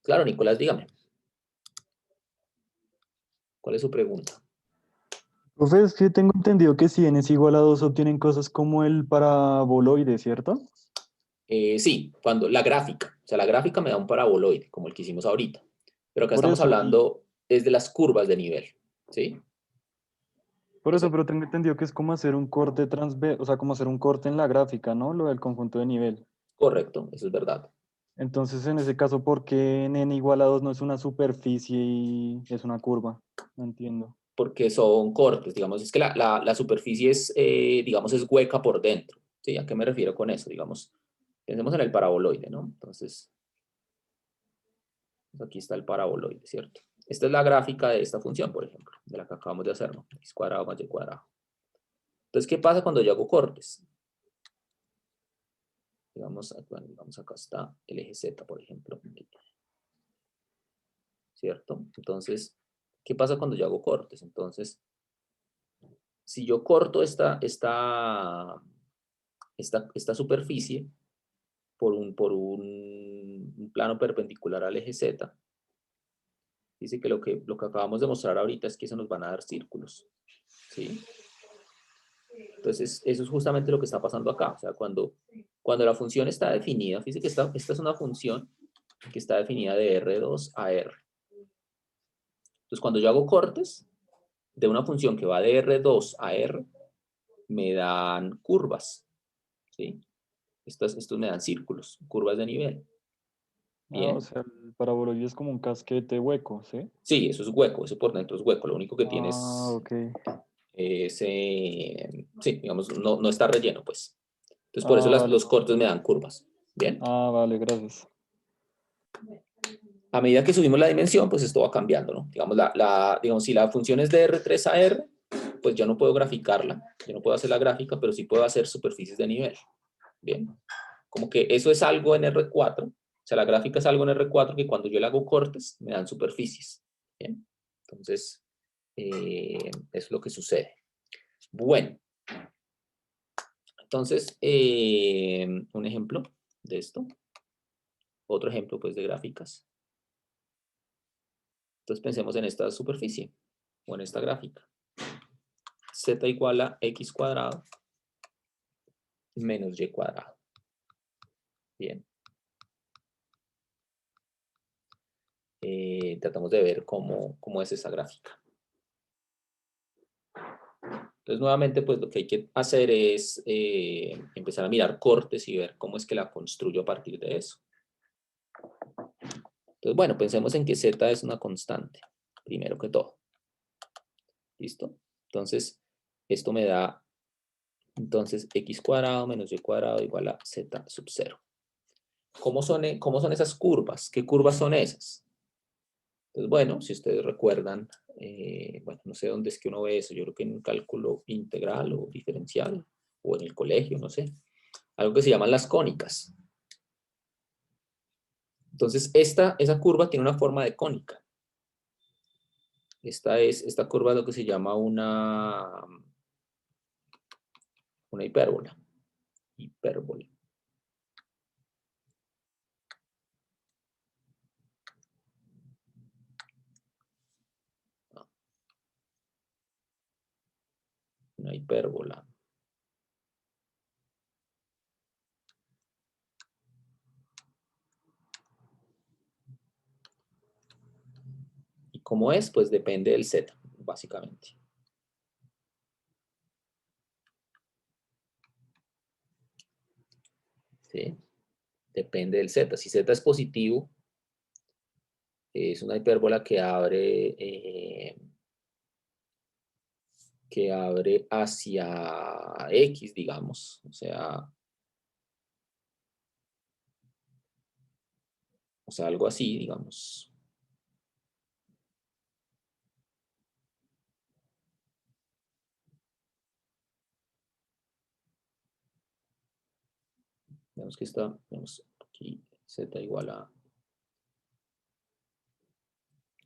Claro, Nicolás, dígame. ¿Cuál es su pregunta? Profe, es que tengo entendido que si n es igual a 2 obtienen cosas como el paraboloide, ¿cierto? Sí, cuando la gráfica, o sea, la gráfica me da un paraboloide, como el que hicimos ahorita. Pero acá Por estamos eso, hablando es de las curvas de nivel, ¿sí? O sea, pero tengo entendido que es como hacer un corte o sea, como hacer un corte en la gráfica, ¿no? Lo del conjunto de nivel. correcto, eso es verdad. Entonces, en ese caso, ¿por qué n igual a 2 no es una superficie y es una curva? No entiendo. Porque son cortes, digamos, es que la superficie es, digamos, es hueca por dentro, ¿sí? ¿A qué me refiero con eso? Digamos, pensemos en el paraboloide, ¿no? Entonces, aquí está el paraboloide, ¿cierto? Esta es la gráfica de esta función, por ejemplo, de la que acabamos de hacer, ¿no? X cuadrado más y cuadrado. Entonces, ¿qué pasa cuando yo hago cortes? Digamos, bueno, acá está el eje Z, por ejemplo, ¿cierto? Entonces, ¿qué pasa cuando yo hago cortes? Entonces, si yo corto esta superficie por un plano perpendicular al eje Z, dice que lo que acabamos de mostrar ahorita es que eso nos van a dar círculos, ¿sí? Entonces, eso es justamente lo que está pasando acá. O sea, cuando la función está definida, fíjense que esta es una función que está definida de R2 a R. Entonces, cuando yo hago cortes de una función que va de R2 a R, me dan curvas, ¿sí? Estos me dan círculos, curvas de nivel. Ah, o Bien. sea, el paraboloide es como un casquete hueco, ¿sí? Sí, eso es hueco, eso por dentro es hueco. Lo único que tiene Ah, es, ok. sí, digamos, no está relleno, pues. Entonces, por eso Ah, vale. los cortes me dan curvas. Bien. Ah, vale, gracias. A medida que subimos la dimensión, pues esto va cambiando, ¿no? Digamos, digamos, si la función es de R3 a R, pues yo no puedo graficarla, yo no puedo hacer la gráfica, pero sí puedo hacer superficies de nivel. Bien. Como que eso es algo en R4, o sea, la gráfica es algo en R4 que cuando yo le hago cortes, me dan superficies. Bien. Entonces, es lo que sucede. Bueno, entonces, un ejemplo de esto. Otro ejemplo, pues, de gráficas. Entonces, pensemos en esta superficie o en esta gráfica. Z igual a X cuadrado menos Y cuadrado. Bien. Tratamos de ver cómo es esa gráfica. Entonces, nuevamente, pues lo que hay que hacer es empezar a mirar cortes y ver cómo es que la construyo a partir de eso. Entonces, bueno, pensemos en que Z es una constante, primero que todo. ¿Listo? Entonces, esto me da, entonces, x cuadrado menos y cuadrado igual a z sub 0. ¿Cómo son esas curvas? ¿Qué curvas son esas? Entonces, bueno, si ustedes recuerdan, bueno, no sé dónde es que uno ve eso, yo creo que en cálculo integral o diferencial, o en el colegio, no sé, algo que se llaman las cónicas. Entonces, esa curva tiene una forma de cónica. Esta curva es lo que se llama una hipérbola. Hipérbola. Una hipérbola. ¿Y cómo es? Pues depende del z, básicamente. ¿Sí? Depende del z. Si z es positivo, es una hipérbola que abre hacia x, digamos. O sea, algo así, digamos. Vemos que vemos aquí z igual a,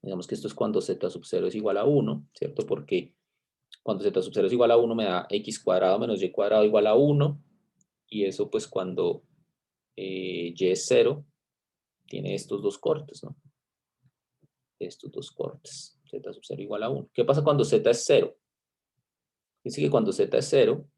digamos que esto es cuando z sub 0 es igual a 1, ¿cierto? Porque cuando z sub 0 es igual a 1 me da x cuadrado menos y cuadrado igual a 1, y eso pues cuando y es 0, tiene estos dos cortes, ¿no? Estos dos cortes, z sub 0 igual a 1. ¿Qué pasa cuando z es 0? Dice que cuando z es 0,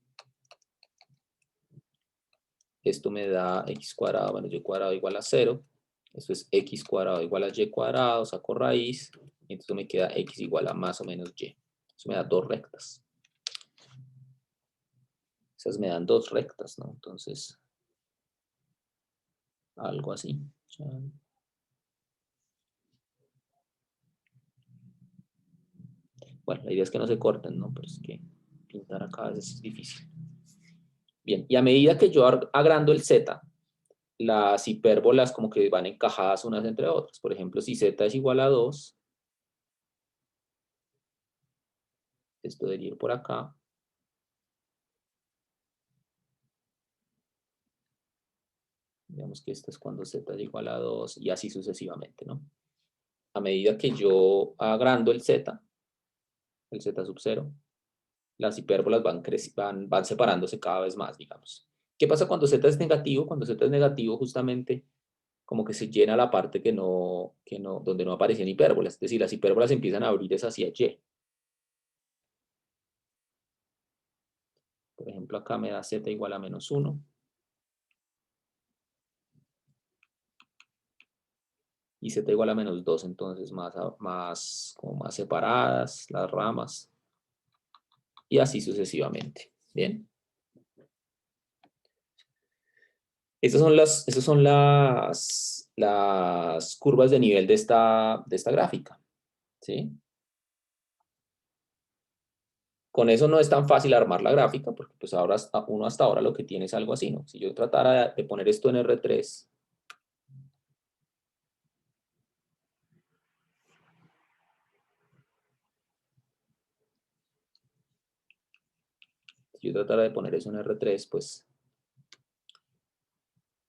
esto me da x cuadrado menos y cuadrado igual a 0. Esto es x cuadrado igual a y cuadrado, saco raíz, y entonces me queda x igual a más o menos y. Eso me da dos rectas. Esas me dan dos rectas, ¿no? Entonces, algo así. Bueno, la idea es que no se corten, ¿no? Pero es que pintar acá a veces es difícil. Bien, y a medida que yo agrando el z, las hipérbolas como que van encajadas unas entre otras. Por ejemplo, si z es igual a 2, esto debería ir por acá. Digamos que esto es cuando z es igual a 2 y así sucesivamente, ¿no? A medida que yo agrando el z sub 0, las hipérbolas van separándose cada vez más, digamos. ¿Qué pasa cuando z es negativo? Cuando z es negativo, justamente como que se llena la parte donde no aparecían hipérbolas. Es decir, las hipérbolas empiezan a abrir hacia y. Por ejemplo, acá me da z igual a menos 1. Y z igual a menos 2, entonces como más separadas las ramas. Y así sucesivamente. Bien. Estas son las curvas de nivel de esta gráfica. ¿Sí? Con eso no es tan fácil armar la gráfica, porque pues ahora uno hasta ahora lo que tiene es algo así, ¿no? Si yo tratara de poner esto en R3, si yo tratara de poner eso en R3, pues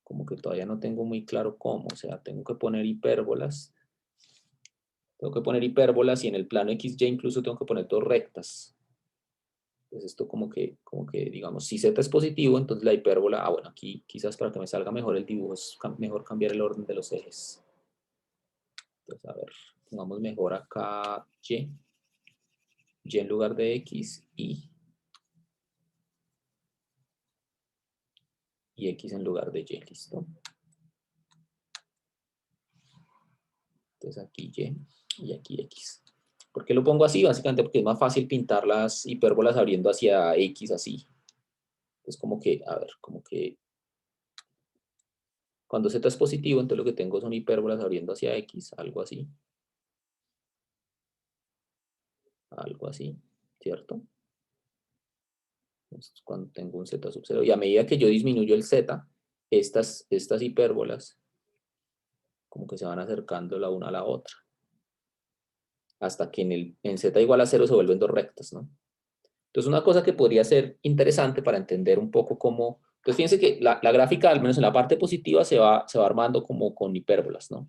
como que todavía no tengo muy claro cómo. O sea, tengo que poner hipérbolas. Tengo que poner hipérbolas y en el plano XY incluso tengo que poner dos rectas. Entonces esto como que digamos, si z es positivo, entonces la hipérbola, bueno, aquí quizás para que me salga mejor el dibujo es mejor cambiar el orden de los ejes. Entonces, a ver, pongamos mejor acá y en lugar de x y x en lugar de y, ¿listo? Entonces aquí y aquí x. ¿Por qué lo pongo así? Básicamente porque es más fácil pintar las hipérbolas abriendo hacia x así. Es como que, a ver, como que cuando z es positivo, entonces lo que tengo son hipérbolas abriendo hacia x, algo así. Algo así. ¿cierto? Entonces, cuando tengo un z sub 0, y a medida que yo disminuyo el z, estas hipérbolas como que se van acercando la una a la otra, hasta que en z igual a 0 se vuelven dos rectas, ¿no? Entonces, una cosa que podría ser interesante para entender un poco cómo... Entonces, fíjense que la gráfica, al menos en la parte positiva, se va armando como con hipérbolas, ¿no?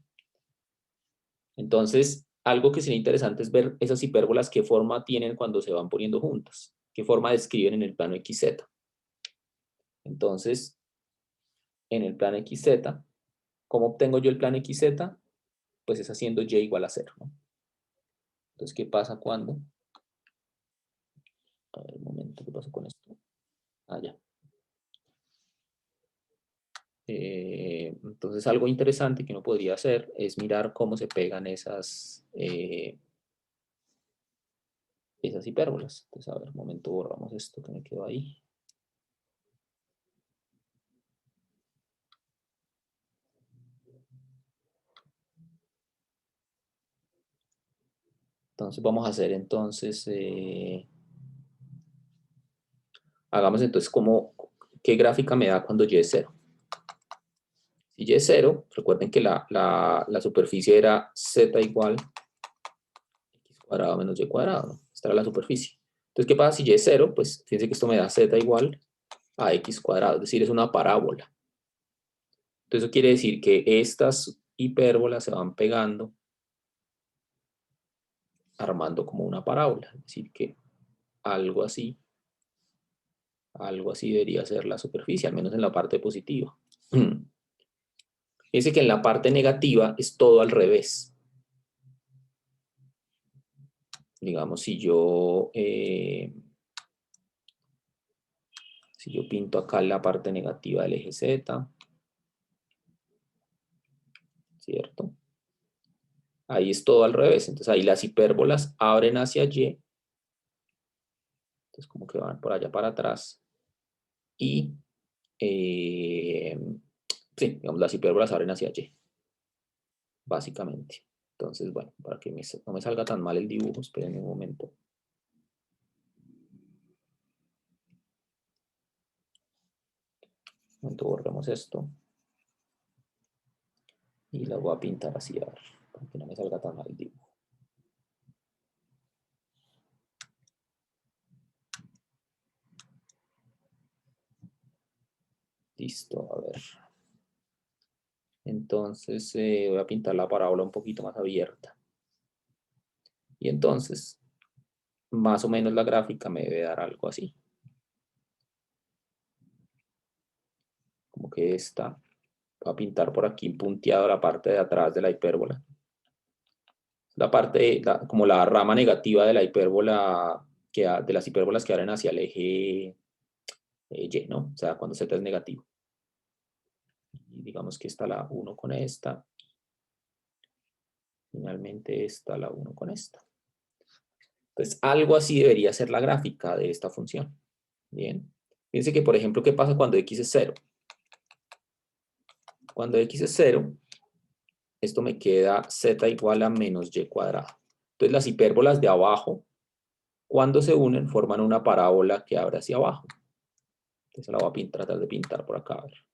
Entonces, algo que sería interesante es ver esas hipérbolas, qué forma tienen cuando se van poniendo juntas, qué forma describen en el plano XZ. Entonces, en el plano XZ, ¿cómo obtengo yo el plano XZ? Pues es haciendo y igual a 0, ¿no? Entonces, ¿qué pasa cuando? A ver, un momento, ¿qué pasó con esto? Ah, ya. Entonces, algo interesante que uno podría hacer es mirar cómo se pegan esas hipérbolas. Entonces, a ver, un momento, borramos esto que me quedó ahí. Entonces, vamos a hacer entonces... hagamos entonces qué gráfica me da cuando y es 0. Si y es 0, recuerden que la superficie era z igual x cuadrado menos y cuadrado, ¿no? Esta era la superficie. Entonces, ¿qué pasa si y es 0? Pues fíjense que esto me da z igual a x cuadrado, es decir, es una parábola. Entonces, eso quiere decir que estas hipérbolas se van pegando armando como una parábola, es decir, que algo así debería ser la superficie, al menos en la parte positiva. Fíjense que en la parte negativa es todo al revés. Digamos, si yo pinto acá la parte negativa del eje Z, ¿cierto? Ahí es todo al revés. Entonces ahí las hipérbolas abren hacia Y. Entonces como que van por allá para atrás. Y, sí, digamos, las hipérbolas abren hacia Y. Básicamente. Entonces, bueno, para que no me salga tan mal el dibujo, esperen un momento. Entonces borremos esto. Y la voy a pintar así, a ver, para que no me salga tan mal el dibujo. Listo, a ver. Entonces voy a pintar la parábola un poquito más abierta. Y entonces, más o menos la gráfica me debe dar algo así. Como que esta, voy a pintar por aquí punteado la parte de atrás de la hipérbola. La parte, como la rama negativa de la hipérbola, de las hipérbolas que abren hacia el eje Y, ¿no? O sea, cuando z es negativo. Y digamos que está la 1 con esta. Finalmente está la 1 con esta. Entonces, algo así debería ser la gráfica de esta función. Bien. Fíjense que, por ejemplo, ¿qué pasa cuando x es 0? Cuando x es 0, esto me queda z igual a menos y cuadrado. Entonces, las hipérbolas de abajo, cuando se unen, forman una parábola que abre hacia abajo. Entonces, la voy a tratar de pintar por acá. A ver.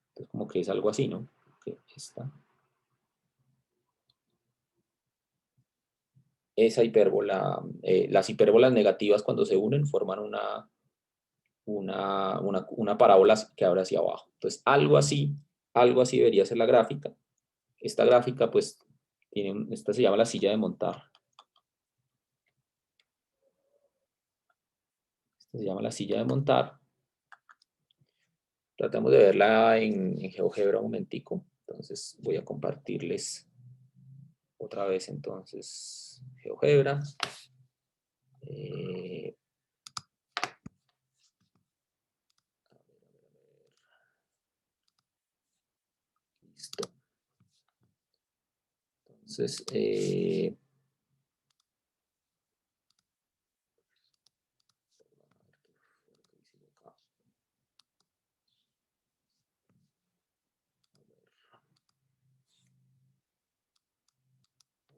Entonces, como que es algo así, ¿no? Que esta. Esa hipérbola, las hipérbolas negativas cuando se unen forman una parábola que abre hacia abajo. Entonces, algo así debería ser la gráfica. Esta gráfica, pues, esta se llama la silla de montar. Esta se llama la silla de montar. Tratamos de verla en GeoGebra un momentico. Entonces, voy a compartirles otra vez, entonces, GeoGebra. Listo. Entonces, un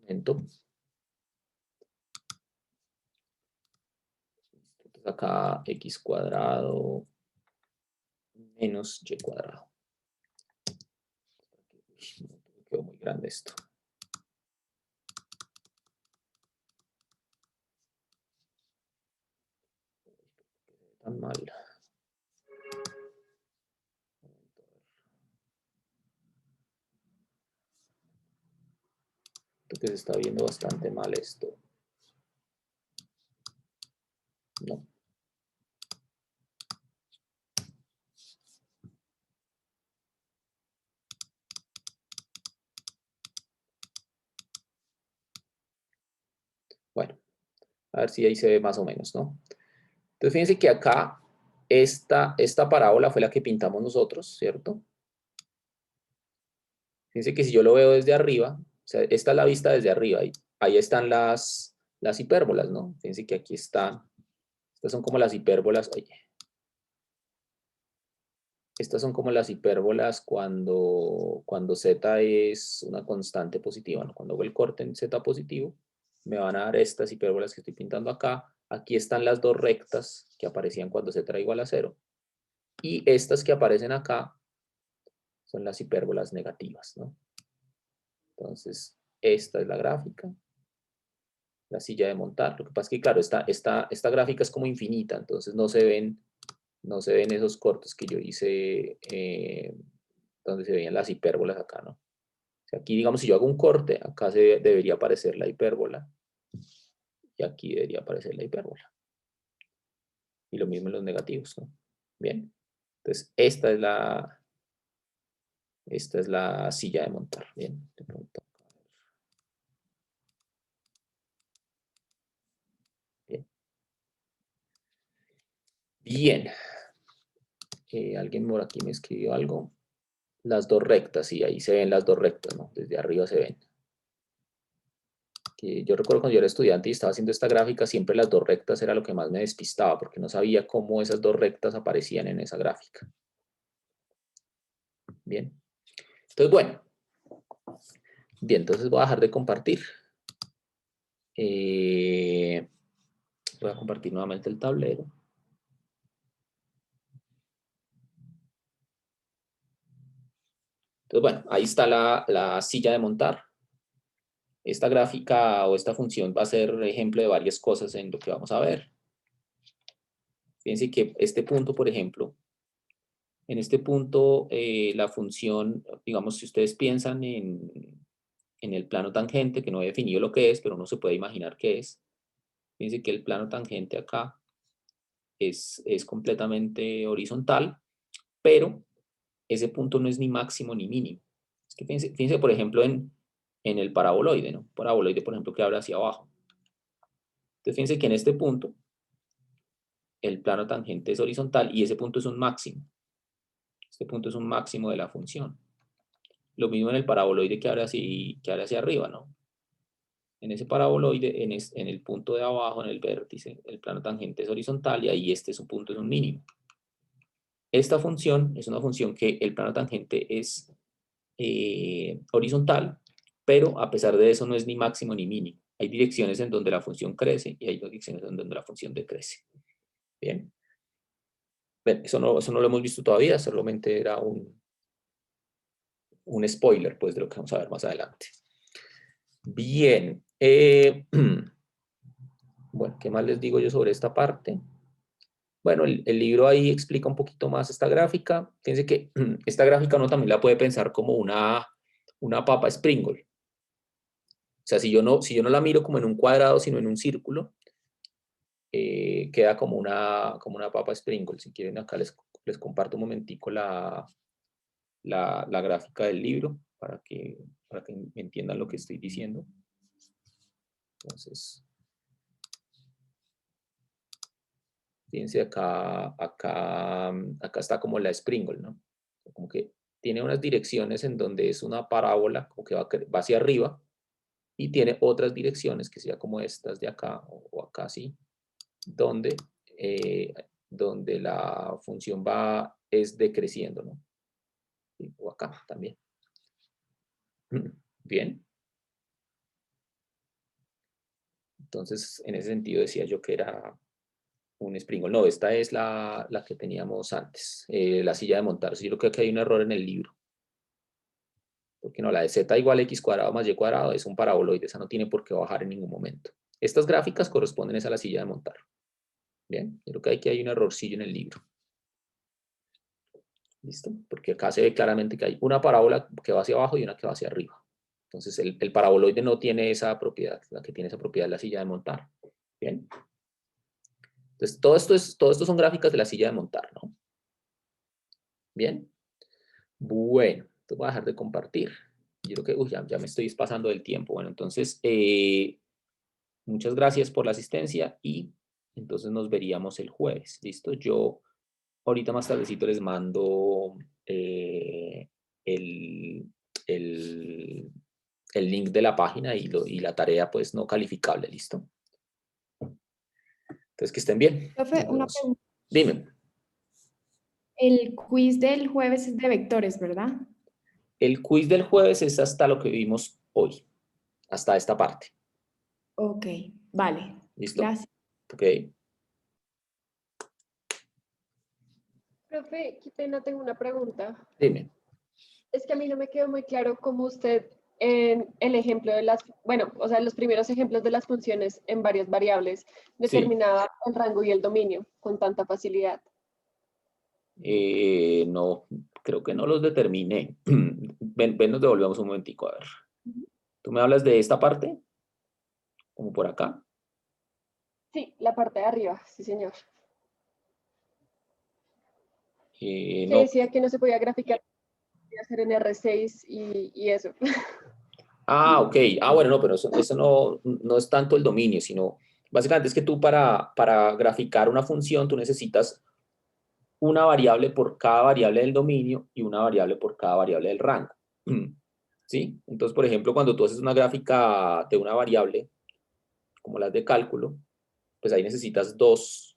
momento. Entonces acá x cuadrado menos y cuadrado. Uy, quedó muy grande esto. Tan mal. Creo que se está viendo bastante mal esto. No. Bueno, a ver si ahí se ve más o menos, ¿no? Entonces fíjense que acá esta parábola fue la que pintamos nosotros, ¿cierto? Fíjense que si yo lo veo desde arriba, o sea, esta es la vista desde arriba, ahí están las hipérbolas, ¿no? Fíjense que aquí están, estas son como las hipérbolas, oye, estas son como las hipérbolas cuando z es una constante positiva, ¿no? Cuando hago el corte en z positivo, me van a dar estas hipérbolas que estoy pintando acá. Aquí están las dos rectas que aparecían cuando z era igual a 0. Y estas que aparecen acá son las hipérbolas negativas, ¿no? Entonces, esta es la gráfica, la silla de montar. Lo que pasa es que, claro, esta gráfica es como infinita, entonces no se ven esos cortes que yo hice donde se veían las hipérbolas acá, ¿no? O sea, aquí, digamos, si yo hago un corte, acá debería aparecer la hipérbola y aquí debería aparecer la hipérbola. Y lo mismo en los negativos, ¿no? Bien. Entonces, esta es la silla de montar. Bien. De pronto. Bien. Bien. Alguien por aquí me escribió algo. Las dos rectas, sí, ahí se ven las dos rectas, ¿no? Desde arriba se ven. Que yo recuerdo cuando yo era estudiante y estaba haciendo esta gráfica, siempre las dos rectas era lo que más me despistaba, porque no sabía cómo esas dos rectas aparecían en esa gráfica. Bien. Entonces, bueno. Bien, entonces voy a dejar de compartir. Voy a compartir nuevamente el tablero. Entonces, bueno, ahí está la silla de montar. Esta gráfica o esta función va a ser ejemplo de varias cosas en lo que vamos a ver. Fíjense que este punto, por ejemplo, en este punto la función, digamos, si ustedes piensan en el plano tangente, que no he definido lo que es, pero uno se puede imaginar qué es. Fíjense que el plano tangente acá es completamente horizontal, pero ese punto no es ni máximo ni mínimo. Es que fíjense por ejemplo, en el paraboloide, ¿no? Paraboloide, por ejemplo, que abre hacia abajo. Entonces, fíjense que en este punto, el plano tangente es horizontal y ese punto es un máximo. Este punto es un máximo de la función. Lo mismo en el paraboloide que abre hacia arriba, ¿no? En ese paraboloide, en el punto de abajo, en el vértice, el plano tangente es horizontal y ahí su punto es un mínimo. Esta función es una función que el plano tangente es horizontal, pero a pesar de eso no es ni máximo ni mínimo. Hay direcciones en donde la función crece y hay direcciones en donde la función decrece. Bien. Bien, eso no lo hemos visto todavía, solamente era un spoiler pues, de lo que vamos a ver más adelante. Bien. Bueno, ¿qué más les digo yo sobre esta parte? Bueno, el libro ahí explica un poquito más esta gráfica. Fíjense que esta gráfica uno también la puede pensar como una papa Springles. O sea, si yo no la miro como en un cuadrado, sino en un círculo, queda como una papa Springles. Si quieren, acá les comparto un momentico la gráfica del libro para que entiendan lo que estoy diciendo. Entonces, fíjense acá está como la Springle, ¿no? Como que tiene unas direcciones en donde es una parábola, como que va hacia arriba, y tiene otras direcciones que sean como estas de acá o acá, sí, donde la función es decreciendo, ¿no? O acá también. Bien. Entonces, en ese sentido decía yo que era un Springall. No, esta es la que teníamos antes, la silla de montar. Sí, yo creo que hay un error en el libro. Porque no, la de z igual a x cuadrado más y cuadrado es un paraboloide, esa no tiene por qué bajar en ningún momento. Estas gráficas corresponden a la silla de montar. Bien, yo creo que aquí hay un errorcillo en el libro. ¿Listo? Porque acá se ve claramente que hay una parábola que va hacia abajo y una que va hacia arriba. Entonces el paraboloide no tiene esa propiedad, la que tiene esa propiedad es la silla de montar. Bien. Entonces todo esto son gráficas de la silla de montar, ¿no? Bien. Bueno, entonces voy a dejar de compartir. Yo creo que, uy, ya me estoy pasando del tiempo. Bueno, entonces, muchas gracias por la asistencia y entonces nos veríamos el jueves. ¿Listo? Yo ahorita más tardecito les mando el, el, el link de la página y la tarea pues no calificable. ¿Listo? Entonces que estén bien. Profe, Nos una vemos. pregunta. Dime. El quiz del jueves es de vectores, ¿verdad? El quiz del jueves es hasta lo que vimos hoy, hasta esta parte. Ok, vale. ¿Listo? Gracias. Ok. Profe, qué pena, tengo una pregunta. Dime. Es que a mí no me quedó muy claro cómo usted en el ejemplo de las, bueno, o sea, los primeros ejemplos de las funciones en varias variables determinaba el rango y el dominio con tanta facilidad. No, creo que no los determiné. Ven, nos devolvemos un momentico, a ver. ¿Tú me hablas de esta parte? ¿Como por acá? Sí, la parte de arriba, sí, señor. Que No. decía que no se podía graficar, podía hacer en R6 y eso. Ah, ok. Ah, bueno, no, pero eso no es tanto el dominio, sino básicamente es que tú para graficar una función, tú necesitas una variable por cada variable del dominio y una variable por cada variable del rango. ¿Sí? Entonces, por ejemplo, cuando tú haces una gráfica de una variable, como las de cálculo, pues ahí necesitas dos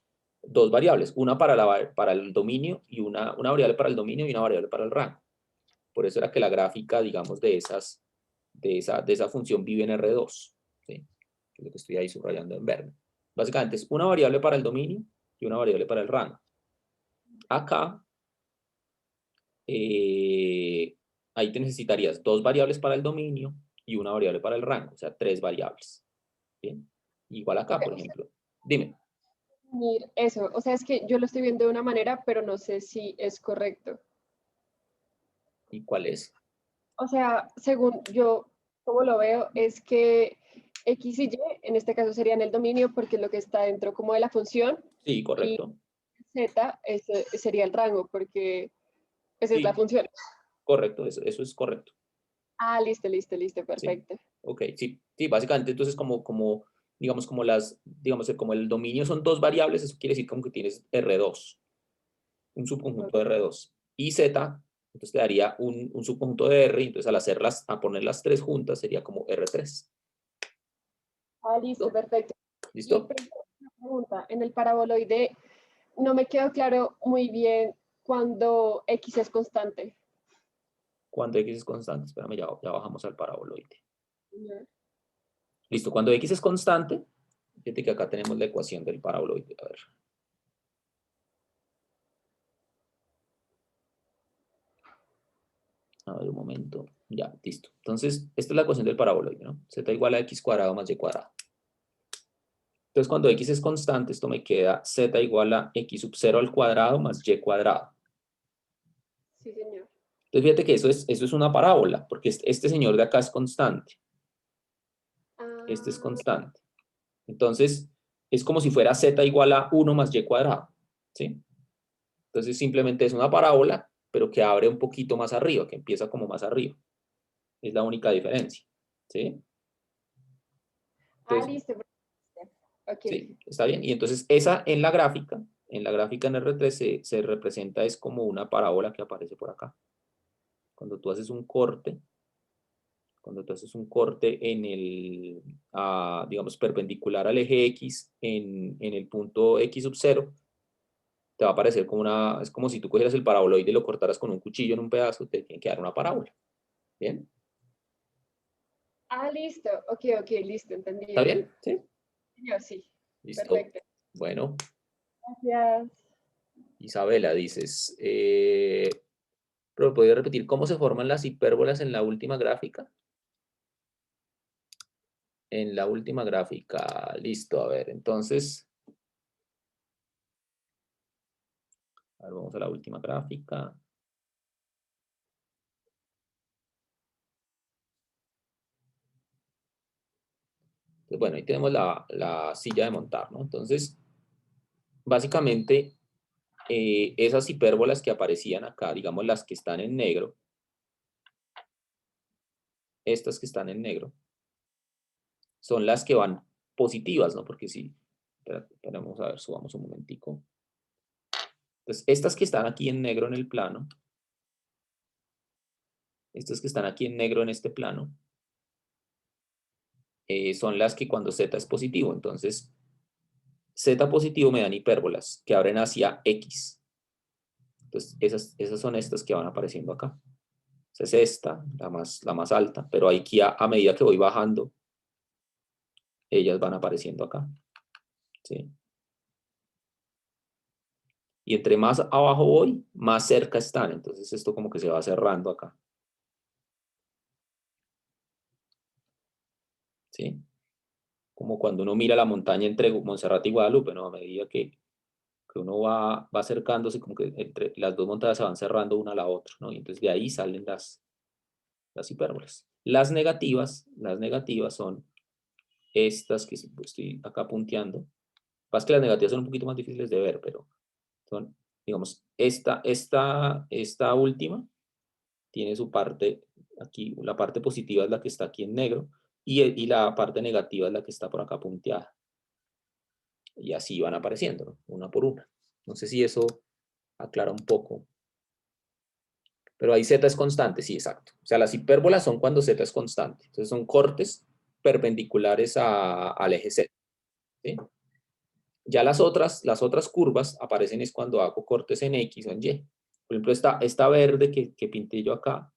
variables, una para el dominio y una variable para el dominio y una variable para el rango. Por eso era que la gráfica, digamos, de esa función vive en R2, ¿sí? Que es lo que estoy ahí subrayando en verde. Básicamente es una variable para el dominio y una variable para el rango. Acá, ahí te necesitarías dos variables para el dominio y una variable para el rango, o sea, tres variables. ¿Bien? Igual acá, por ejemplo. Dime. Eso, o sea, es que yo lo estoy viendo de una manera, pero no sé si es correcto. ¿Y cuál es? O sea, según yo, como lo veo, es que X y Y, en este caso serían el dominio porque es lo que está dentro como de la función, Sí, y correcto. Z ese sería el rango porque esa es la Sí, función. correcto, eso es correcto. Ah, listo, Sí, perfecto. ok, sí, básicamente entonces digamos, como el dominio son dos variables, eso quiere decir como que tienes R2, un subconjunto de R2. Y Z, entonces te daría un subconjunto de R, y entonces a poner las tres juntas sería como R3. Ah, listo, ¿Listo? perfecto. Y ¿Listo? una pregunta, en el paraboloide no me quedó claro muy bien cuando X es constante. Cuando X es constante, espérame, ya bajamos al paraboloide. Ujú. Listo, cuando X es constante, fíjate que acá tenemos la ecuación del paraboloide. A ver. A ver, un momento. Ya, listo. Entonces, esta es la ecuación del paraboloide, ¿no? Z igual a x cuadrado más y cuadrado. Entonces, cuando x es constante, esto me queda z igual a x sub 0 al cuadrado más y cuadrado. Sí, señor. Entonces, fíjate que eso es una parábola, porque este señor de acá es constante. Este es Ah, constante. Entonces, es como si fuera z igual a 1 más y cuadrado. ¿Sí? Entonces, simplemente es una parábola, pero que abre un poquito más arriba, que empieza como más arriba. Es la única diferencia. ¿Sí? Entonces, listo. Ok. sí, está bien. Y entonces esa en la gráfica en R3 se representa es como una parábola que aparece por acá. Cuando tú haces un corte, en el, digamos, perpendicular al eje X en el punto X sub 0, te va a aparecer es como si tú cogieras el paraboloide y lo cortaras con un cuchillo en un pedazo, te tiene que dar una parábola. ¿Bien? Listo. Ok, listo, ¿Está entendido. bien? Sí. Señor, sí. Listo. Perfecto. Bueno, Gracias. Isabela, dices, pero ¿podría repetir cómo se forman las hipérbolas en la última gráfica? En la última gráfica, listo, a ver, entonces, a ver, vamos a la última gráfica. Entonces, bueno, ahí tenemos la silla de montar, ¿no? Entonces, básicamente, esas hipérbolas que aparecían acá, digamos las que están en negro, estas que están en negro, son las que van positivas, ¿no? Porque si, vamos a ver, subamos un momentico. Entonces, estas que están aquí en negro en el plano, estas que están aquí en negro en este plano, son las que cuando z es positivo. Entonces, z positivo me dan hipérbolas que abren hacia x. Entonces, esas son estas que van apareciendo acá. Esa es esta, la más alta, pero aquí a medida que voy bajando, ellas van apareciendo acá. ¿Sí? Y entre más abajo voy, más cerca están. Entonces esto como que se va cerrando acá. ¿Sí? Como cuando uno mira la montaña entre Monserrate y Guadalupe, ¿no? A medida que uno va acercándose, como que entre las dos montañas se van cerrando una a la otra, ¿no? Y entonces de ahí salen las hipérbolas. Las negativas son estas que estoy acá punteando. Pasa que las negativas son un poquito más difíciles de ver, pero son, digamos, esta última tiene su parte aquí, la parte positiva es la que está aquí en negro y la parte negativa es la que está por acá punteada. Y así van apareciendo, ¿no? Una por una. No sé si eso aclara un poco. Pero ahí z es constante, sí, exacto. O sea, las hipérbolas son cuando z es constante. Entonces son cortes perpendiculares al eje z. ¿Sí? Ya las otras curvas aparecen es cuando hago cortes en X o en Y. Por ejemplo, esta verde que pinté yo acá,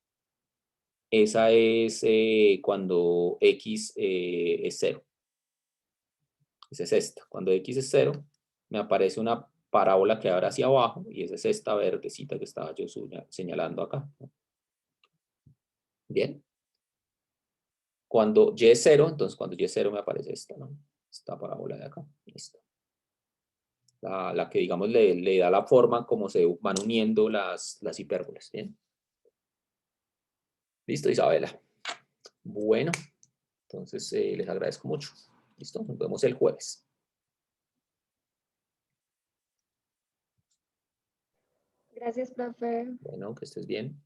esa es cuando X es 0. Esa es esta. Cuando X es 0, me aparece una parábola que abre hacia abajo y esa es esta verdecita que estaba yo señalando acá. Bien. Cuando Y es 0, entonces cuando Y es 0 me aparece esta, ¿no? Esta parábola de acá. Listo. La que, digamos, le da la forma como se van uniendo las hipérbolas. Bien. Listo, Isabela. Bueno, entonces les agradezco mucho. Listo, nos vemos el jueves. Gracias, profe. Bueno, que estés bien.